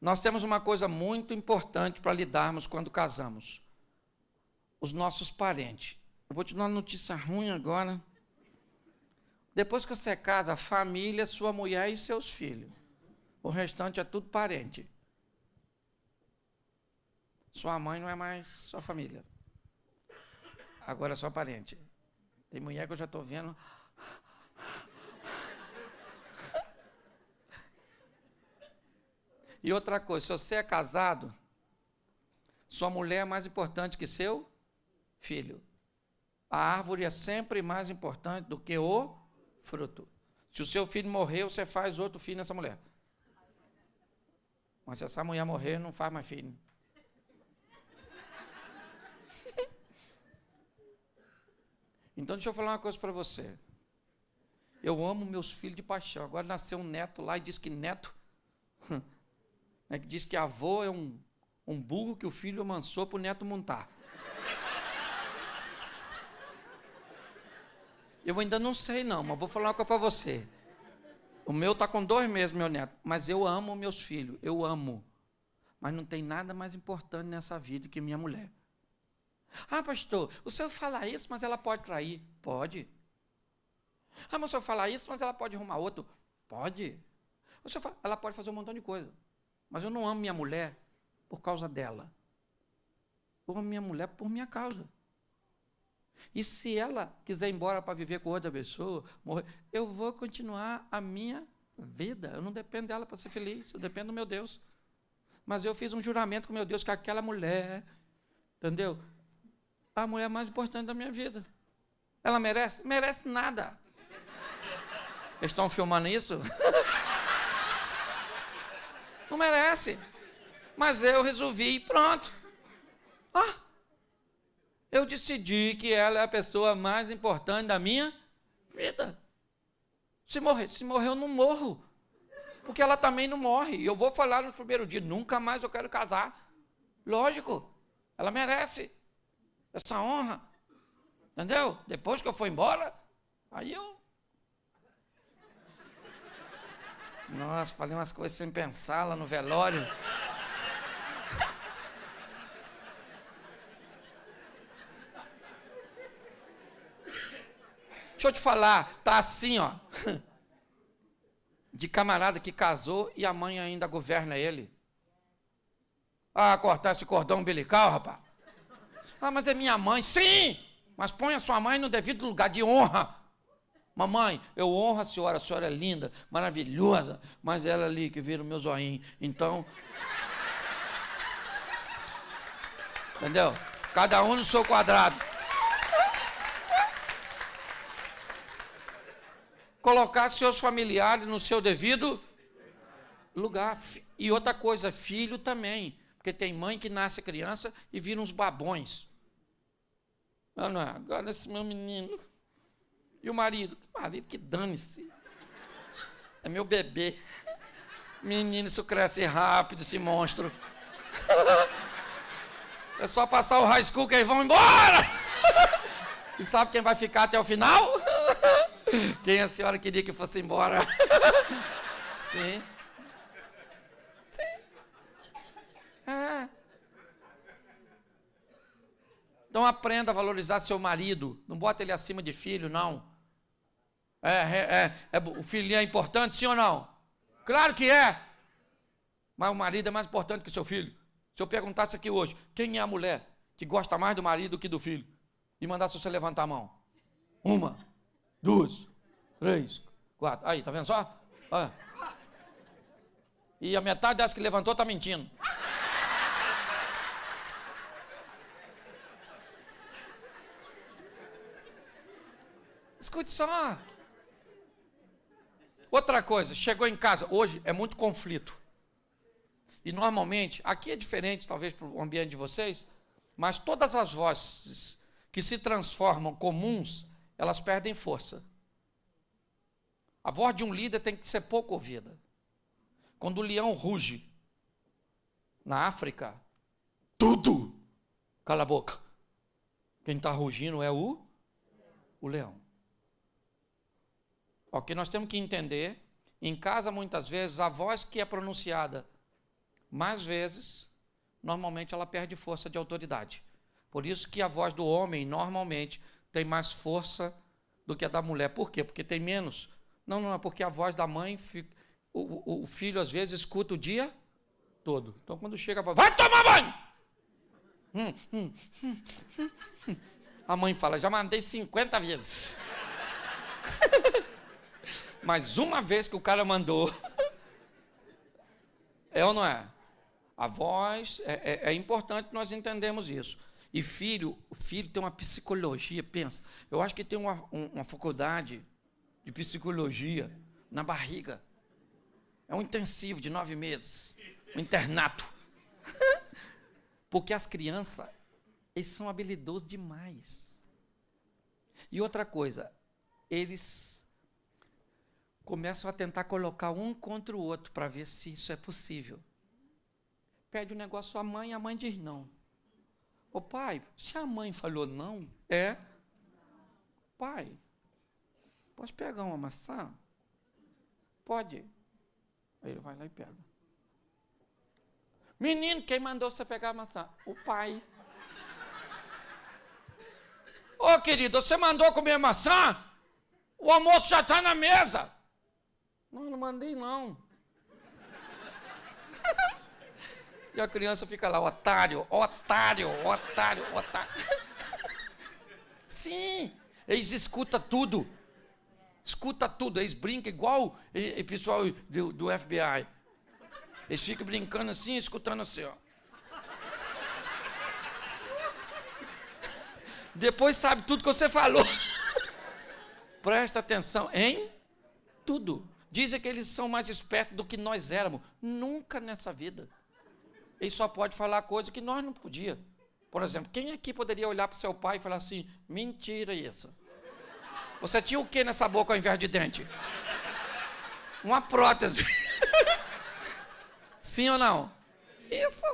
Nós temos uma coisa muito importante para lidarmos quando casamos. Os nossos parentes. Eu vou te dar uma notícia ruim agora. Depois que você casa, a família, sua mulher e seus filhos. O restante é tudo parente. Sua mãe não é mais sua família. Agora é só parente. Tem mulher que eu já estou vendo. E outra coisa, se você é casado, sua mulher é mais importante que seu filho. A árvore é sempre mais importante do que o fruto. Se o seu filho morrer, você faz outro filho nessa mulher. Mas se essa mulher morrer, não faz mais filho. Então, deixa eu falar uma coisa para você. Eu amo meus filhos de paixão. Agora nasceu um neto lá e diz que neto... que diz que avô é um burro que o filho amansou para o neto montar. Eu ainda não sei não, mas vou falar uma coisa para você. O meu está com 2 meses, meu neto. Mas eu amo meus filhos, eu amo. Mas não tem nada mais importante nessa vida que minha mulher. Ah, pastor, o senhor fala isso, mas ela pode trair. Pode. Ah, mas o senhor fala isso, mas ela pode arrumar outro. Pode. O senhor fala, ela pode fazer um montão de coisa. Mas eu não amo minha mulher por causa dela. Eu amo minha mulher por minha causa. E se ela quiser ir embora para viver com outra pessoa, morrer, eu vou continuar a minha vida. Eu não dependo dela para ser feliz, eu dependo do meu Deus. Mas eu fiz um juramento com meu Deus que aquela mulher, entendeu? A mulher mais importante da minha vida. Ela merece? Merece nada. Eles estão filmando isso? Não merece. Mas eu resolvi e pronto. Eu decidi que ela é a pessoa mais importante da minha vida. Se morrer eu não morro. Porque ela também não morre. E eu vou falar no primeiro dia, nunca mais eu quero casar. Lógico, ela merece essa honra. Entendeu? Depois que eu for embora, aí eu... Nossa, falei umas coisas sem pensar lá no velório. Deixa eu te falar, tá assim, ó. De camarada que casou e a mãe ainda governa ele. Ah, cortar esse cordão umbilical, rapaz. Ah, mas é minha mãe. Sim, mas põe a sua mãe no devido lugar de honra. Mamãe, eu honro a senhora é linda, maravilhosa, mas ela ali que vira o meu zoinho. Então, entendeu? Cada um no seu quadrado. Colocar seus familiares no seu devido lugar. E outra coisa, filho também. Porque tem mãe que nasce criança e vira uns babões. Não, agora esse meu menino... E o marido? Marido que dane-se. É meu bebê. Menino, isso cresce rápido, esse monstro. É só passar o high school que eles vão embora. E sabe quem vai ficar até o final? Quem a senhora queria que fosse embora? Sim. Sim. É. Então aprenda a valorizar seu marido. Não bota ele acima de filho, não. O filho é importante, sim ou não? Claro que é. Mas o marido é mais importante que o seu filho. Se eu perguntasse aqui hoje, quem é a mulher que gosta mais do marido do que do filho? E mandasse você levantar a mão. 1, 2, 3, 4. Aí, tá vendo só? Olha. E a metade das que levantou tá mentindo. Escute só. Outra coisa, chegou em casa, hoje é muito conflito. E normalmente, aqui é diferente, talvez para o ambiente de vocês, mas todas as vozes que se transformam comuns, elas perdem força. A voz de um líder tem que ser pouco ouvida. Quando o leão ruge na África, tudo cala a boca. Quem está rugindo é o leão. O que nós temos que entender, em casa muitas vezes a voz que é pronunciada mais vezes, normalmente ela perde força de autoridade. Por isso que a voz do homem, normalmente, tem mais força do que a da mulher. Por quê? Porque tem menos. Não, é porque a voz da mãe, o filho, às vezes, escuta o dia todo. Então, quando chega a voz, vai tomar banho! A mãe fala, já mandei 50 vezes. Mas uma vez que o cara mandou, é ou não é? A voz, é importante nós entendermos isso. E o filho tem uma psicologia, pensa. Eu acho que tem uma faculdade de psicologia na barriga. É um intensivo de 9 meses, um internato. Porque as crianças, eles são habilidosos demais. E outra coisa, eles começam a tentar colocar um contra o outro para ver se isso é possível. Pede um negócio à mãe, a mãe diz não. Ô pai, se a mãe falou não, pai, posso pegar uma maçã? Pode. Aí ele vai lá e pega. Menino, quem mandou você pegar a maçã? O pai. Ô querido, você mandou comer maçã? O almoço já está na mesa. Não mandei não. E a criança fica lá, otário. Sim, eles escutam tudo. Eles brincam igual o pessoal do FBI. Eles ficam brincando assim, escutando assim, ó. Depois sabe tudo que você falou. Presta atenção em tudo. Dizem que eles são mais espertos do que nós éramos. Nunca nessa vida. Ele só pode falar coisa que nós não podia. Por exemplo, quem aqui poderia olhar para o seu pai e falar assim, mentira isso. Você tinha o que nessa boca ao invés de dente? Uma prótese. Sim ou não? Isso.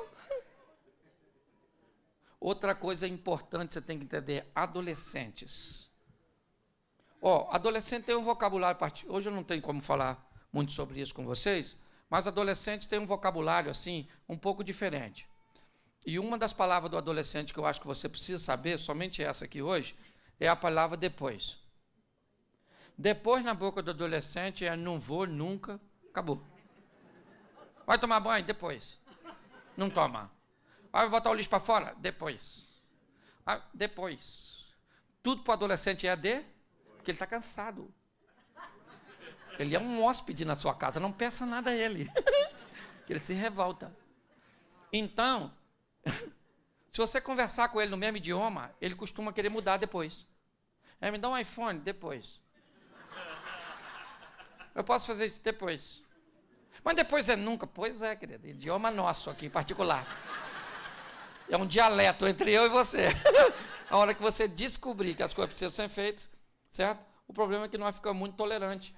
Outra coisa importante você tem que entender, adolescentes. Adolescente tem um vocabulário particular. Hoje eu não tenho como falar muito sobre isso com vocês, mas adolescente tem um vocabulário, assim, um pouco diferente. E uma das palavras do adolescente que eu acho que você precisa saber, somente essa aqui hoje, é a palavra depois. Depois na boca do adolescente é não vou, nunca, acabou. Vai tomar banho? Depois. Não toma. Vai botar o lixo para fora? Depois. Depois. Tudo para o adolescente porque ele está cansado. Ele é um hóspede na sua casa, não peça nada a ele. Ele se revolta. Então, se você conversar com ele no mesmo idioma, ele costuma querer mudar depois. Me dá um iPhone? Depois. Eu posso fazer isso depois. Mas depois é nunca. Pois é, querido, idioma nosso aqui em particular. É um dialeto entre eu e você. A hora que você descobrir que as coisas precisam ser feitas, certo? O problema é que nós ficamos muito tolerantes.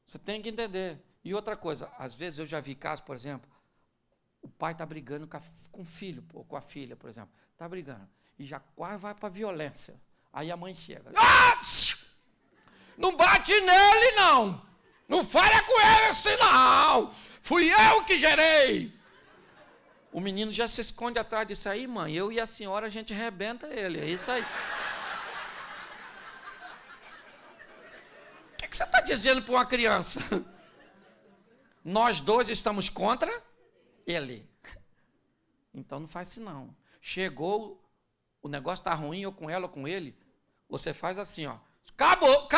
Você tem que entender. E outra coisa, às vezes eu já vi casos, por exemplo, o pai está brigando com o filho, ou com a filha, por exemplo. Está brigando. E já quase vai para a violência. Aí a mãe chega. Não bate nele, não. Não fala com ele assim, não. Fui eu que gerei. O menino já se esconde atrás disso aí, mãe. Eu e a senhora, a gente arrebenta ele. É isso aí. O que você está dizendo para uma criança? Nós dois estamos contra ele. Então não faz isso, não. Chegou, o negócio está ruim, ou com ela ou com ele, você faz assim, ó. Acabou!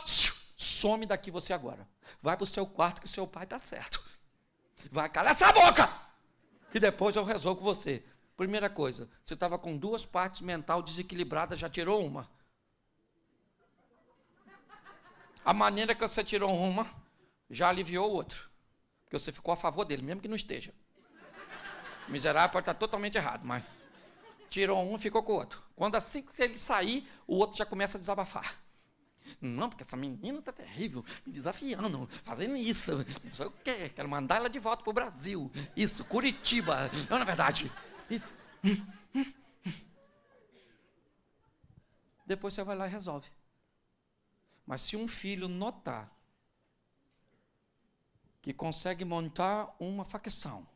Some daqui você agora. Vai para o seu quarto que seu pai está certo. Vai, cala essa boca! Que depois eu resolvo com você. Primeira coisa, você estava com 2 partes mental desequilibradas, já tirou uma. A maneira que você tirou uma, já aliviou o outro. Porque você ficou a favor dele, mesmo que não esteja. O miserável pode estar totalmente errado, mas tirou um e ficou com o outro. Quando assim que ele sair, o outro já começa a desabafar. Não, porque essa menina está terrível, me desafiando, fazendo isso, não sei o quê, quero mandar ela de volta para o Brasil. Isso, Curitiba. Não, na verdade. Isso. Depois você vai lá e resolve. Mas se um filho notar que consegue montar uma facção.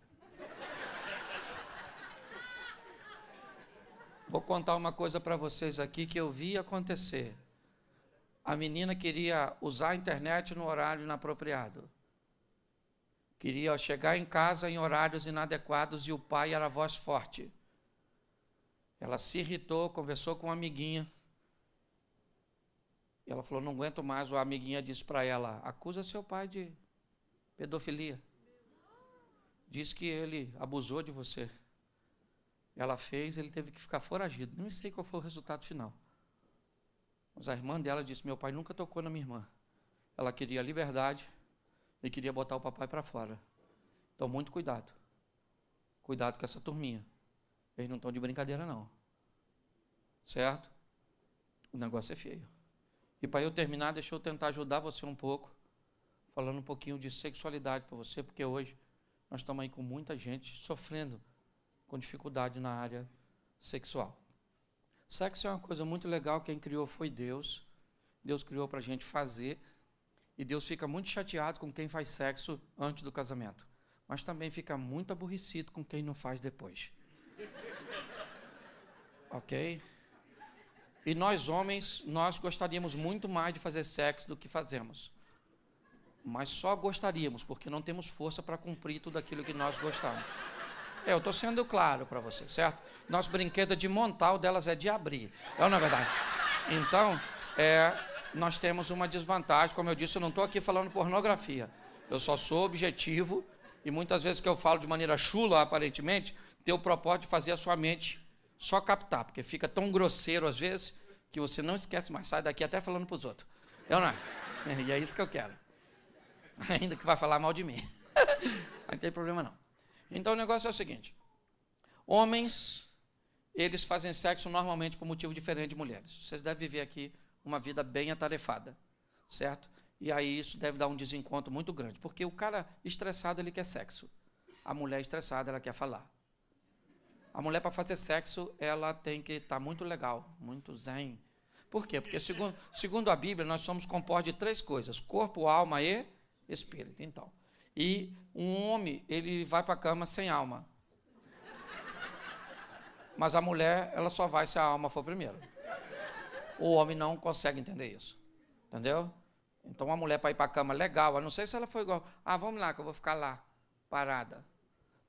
Vou contar uma coisa para vocês aqui que eu vi acontecer. A menina queria usar a internet no horário inapropriado. Queria chegar em casa em horários inadequados e o pai era a voz forte. Ela se irritou, conversou com uma amiguinha. E ela falou, não aguento mais. A amiguinha disse para ela, acusa seu pai de pedofilia. Diz que ele abusou de você. Ela fez, ele teve que ficar foragido. Nem sei qual foi o resultado final. Mas a irmã dela disse, meu pai nunca tocou na minha irmã. Ela queria liberdade e queria botar o papai para fora. Então, muito cuidado. Cuidado com essa turminha. Eles não estão de brincadeira, não. Certo? O negócio é feio. E para eu terminar, deixa eu tentar ajudar você um pouco, falando um pouquinho de sexualidade para você, porque hoje nós estamos aí com muita gente sofrendo com dificuldade na área sexual. Sexo é uma coisa muito legal, quem criou foi Deus. Deus criou para a gente fazer, e Deus fica muito chateado com quem faz sexo antes do casamento, mas também fica muito aborrecido com quem não faz depois. Ok? E nós homens, nós gostaríamos muito mais de fazer sexo do que fazemos. Mas só gostaríamos, porque não temos força para cumprir tudo aquilo que nós gostamos. Eu estou sendo claro para vocês, certo? Nosso brinquedo é de montar, o delas é de abrir. É na verdade. Então, nós temos uma desvantagem. Como eu disse, eu não estou aqui falando pornografia. Eu só sou objetivo e muitas vezes que eu falo de maneira chula, aparentemente, tenho o propósito de fazer a sua mente só captar, porque fica tão grosseiro às vezes que você não esquece mais, sai daqui até falando para os outros. Eu não. E é isso que eu quero. Ainda que vai falar mal de mim. Não tem problema não. Então o negócio é o seguinte. Homens, eles fazem sexo normalmente por motivo diferente de mulheres. Vocês devem viver aqui uma vida bem atarefada, certo? E aí isso deve dar um desencontro muito grande, porque o cara estressado, ele quer sexo. A mulher estressada, ela quer falar. A mulher, para fazer sexo, ela tem que estar muito legal, muito zen. Por quê? Porque, segundo a Bíblia, nós somos compostos de 3 coisas: corpo, alma e espírito. Então, e um homem, ele vai para a cama sem alma. Mas a mulher, ela só vai se a alma for primeiro. O homem não consegue entender isso. Entendeu? Então, a mulher para ir para a cama, legal. Eu não sei se ela foi igual. Vamos lá, que eu vou ficar lá, parada.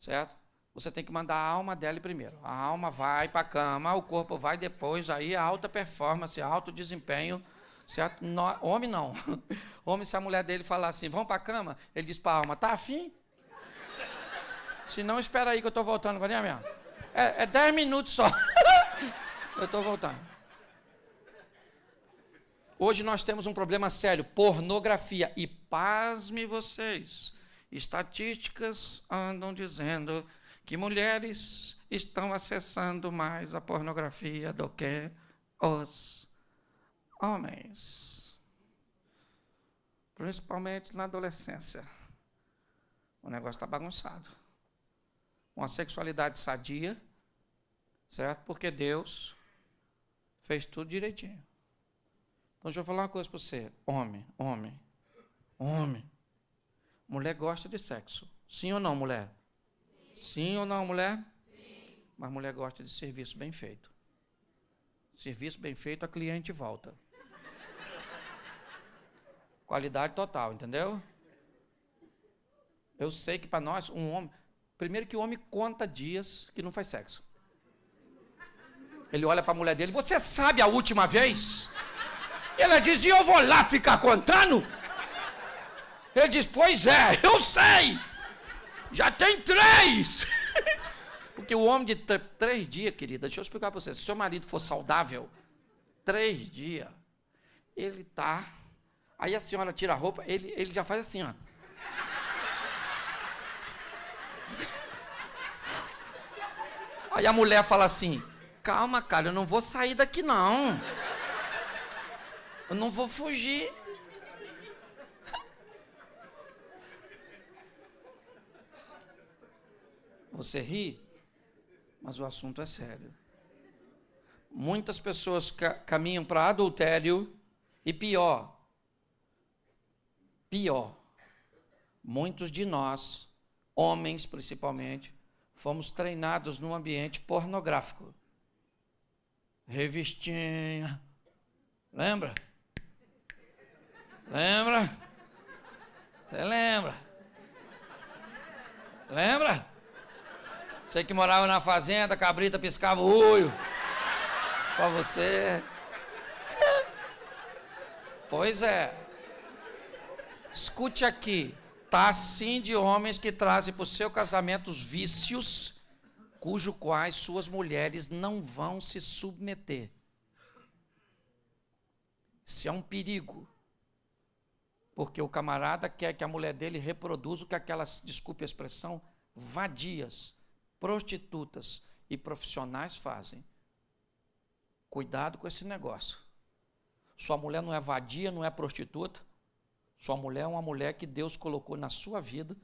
Certo? Você tem que mandar a alma dela primeiro. A alma vai para a cama, o corpo vai depois, aí a alta performance, alto desempenho, certo? Homem não. Homem, se a mulher dele falar assim, vamos para a cama, ele diz para a alma, tá afim? Se não, espera aí que eu estou voltando. É 10 minutos só. Eu estou voltando. Hoje nós temos um problema sério, pornografia. E pasme vocês, estatísticas andam dizendo que mulheres estão acessando mais a pornografia do que os homens. Principalmente na adolescência. O negócio está bagunçado. Uma sexualidade sadia, certo? Porque Deus fez tudo direitinho. Então, deixa eu falar uma coisa para você. Homem. Mulher gosta de sexo. Sim ou não, mulher? Sim ou não, mulher? Sim. Mas mulher gosta de serviço bem feito. Serviço bem feito, a cliente volta. Qualidade total, entendeu? Eu sei que para nós, um homem... Primeiro que o homem conta dias que não faz sexo. Ele olha para a mulher dele, você sabe a última vez? Ela diz, e eu vou lá ficar contando? Ele diz, pois é, eu sei. Já tem 3. Porque o homem de 3 dias, querida, deixa eu explicar para você. Se seu marido for saudável, 3 dias, ele tá... Aí a senhora tira a roupa, ele já faz assim, ó. Aí a mulher fala assim, calma, cara, eu não vou sair daqui, não. Eu não vou fugir. Você ri, mas o assunto é sério. Muitas pessoas caminham para adultério e pior, Muitos de nós, homens principalmente, fomos treinados num ambiente pornográfico. Revistinha. Lembra? Lembra? Você lembra? Lembra? Você que morava na fazenda, a cabrita piscava o olho pra você. Pois é. Escute aqui. Tá assim de homens que trazem para o seu casamento os vícios, cujo quais suas mulheres não vão se submeter. Isso é um perigo. Porque o camarada quer que a mulher dele reproduza o que aquelas, desculpe a expressão, vadias, prostitutas e profissionais fazem. Cuidado com esse negócio. Sua mulher não é vadia, não é prostituta. Sua mulher é uma mulher que Deus colocou na sua vida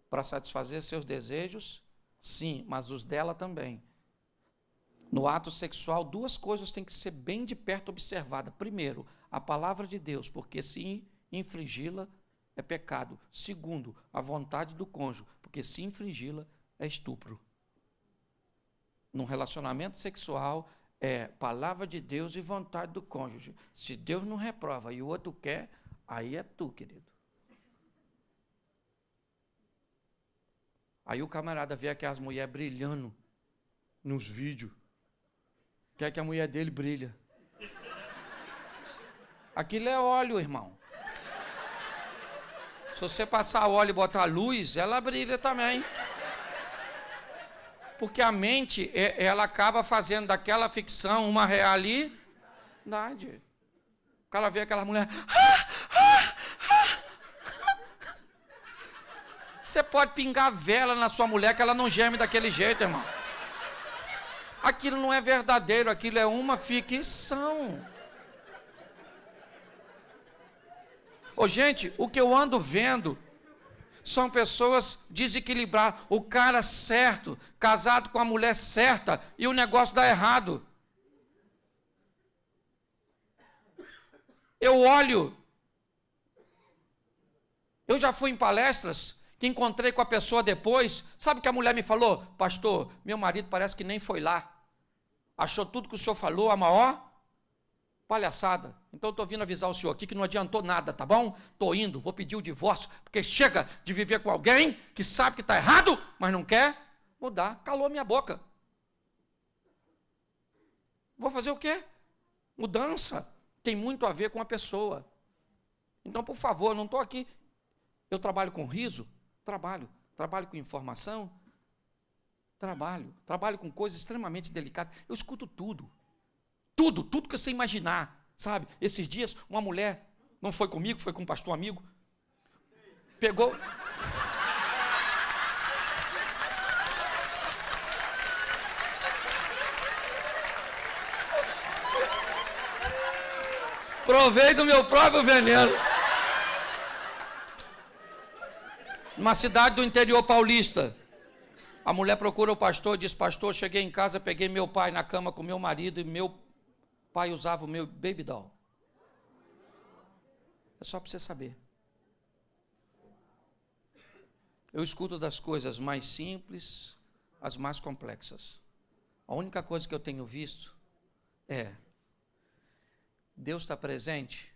para satisfazer seus desejos, sim, mas os dela também. No ato sexual, duas coisas têm que ser bem de perto observadas. Primeiro, a palavra de Deus, porque se infringi-la é pecado. Segundo, a vontade do cônjuge, porque se infringi-la é estupro. Num relacionamento sexual, é palavra de Deus e vontade do cônjuge. Se Deus não reprova e o outro quer, aí é tu, querido. Aí o camarada vê aquelas mulheres brilhando nos vídeos. Quer que a mulher dele brilha. Aquilo é óleo, irmão. Se você passar óleo e botar luz, ela brilha também. Porque a mente, ela acaba fazendo daquela ficção uma realidade. O cara vê aquela mulher... Você pode pingar vela na sua mulher que ela não geme daquele jeito, irmão. Aquilo não é verdadeiro, aquilo é uma ficção. Ô, gente, o que eu ando vendo são pessoas desequilibradas. O cara certo, casado com a mulher certa, e o negócio dá errado. Eu olho. Eu já fui em palestras que encontrei com a pessoa depois. Sabe o que a mulher me falou? Pastor, meu marido parece que nem foi lá. Achou tudo que o senhor falou a maior palhaçada. Então eu estou vindo avisar o senhor aqui que não adiantou nada, tá bom? Estou indo, vou pedir o divórcio, porque chega de viver com alguém que sabe que está errado, mas não quer mudar. Calou minha boca. Vou fazer o quê? Mudança tem muito a ver com a pessoa. Então, por favor, não estou aqui. Eu trabalho com riso? Trabalho com informação? Trabalho com coisas extremamente delicadas. Eu escuto tudo que você imaginar, sabe? Esses dias, uma mulher, não foi comigo, foi com um pastor amigo, pegou... Provei do meu próprio veneno. Numa cidade do interior paulista, a mulher procura o pastor, diz: pastor, cheguei em casa, peguei meu pai na cama com meu marido e meu pai usava o meu baby doll. É só para você saber. Eu escuto das coisas mais simples às mais complexas. A única coisa que eu tenho visto é: Deus está presente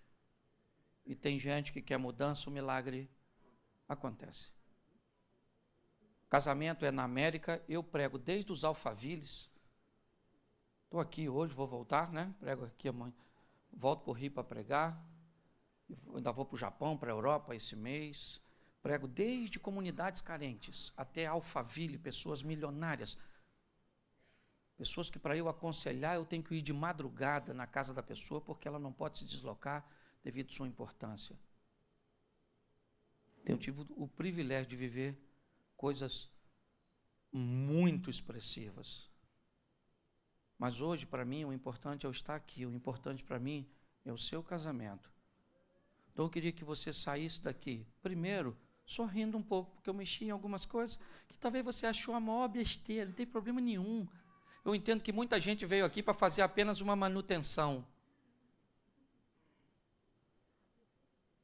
e tem gente que quer mudança, o milagre acontece. Casamento é na América, eu prego desde os alfaviles. Estou aqui hoje, vou voltar, né? Prego aqui amanhã. Volto para o Rio para pregar. Ainda vou para o Japão, para a Europa esse mês. Prego desde comunidades carentes até Alphaville, pessoas milionárias. Pessoas que, para eu aconselhar, eu tenho que ir de madrugada na casa da pessoa, porque ela não pode se deslocar devido à sua importância. Tenho tido o privilégio de viver coisas muito expressivas. Mas hoje, para mim, o importante é eu estar aqui. O importante para mim é o seu casamento. Então, eu queria que você saísse daqui, primeiro, sorrindo um pouco, porque eu mexi em algumas coisas que talvez você achou a maior besteira, não tem problema nenhum. Eu entendo que muita gente veio aqui para fazer apenas uma manutenção.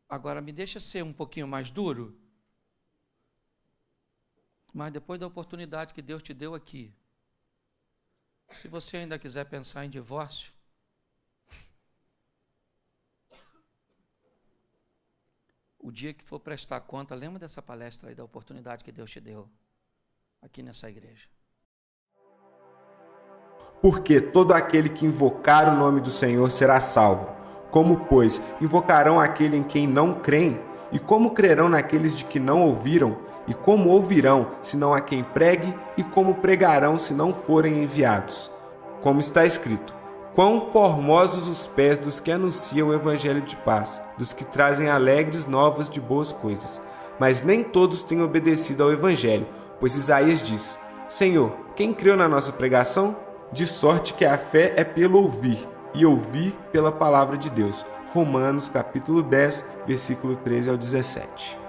Agora, me deixa ser um pouquinho mais duro. Mas depois da oportunidade que Deus te deu aqui, se você ainda quiser pensar em divórcio, o dia que for prestar conta, lembra dessa palestra aí, da oportunidade que Deus te deu aqui nessa igreja. Porque todo aquele que invocar o nome do Senhor será salvo. Como, pois, invocarão aquele em quem não creem? E como crerão naqueles de que não ouviram? E como ouvirão, senão a quem pregue? E como pregarão, se não forem enviados? Como está escrito: quão formosos os pés dos que anunciam o evangelho de paz, dos que trazem alegres novas de boas coisas. Mas nem todos têm obedecido ao evangelho, pois Isaías diz: Senhor, quem creu na nossa pregação? De sorte que a fé é pelo ouvir, e ouvir pela palavra de Deus. Romanos capítulo 10, versículo 13 ao 17.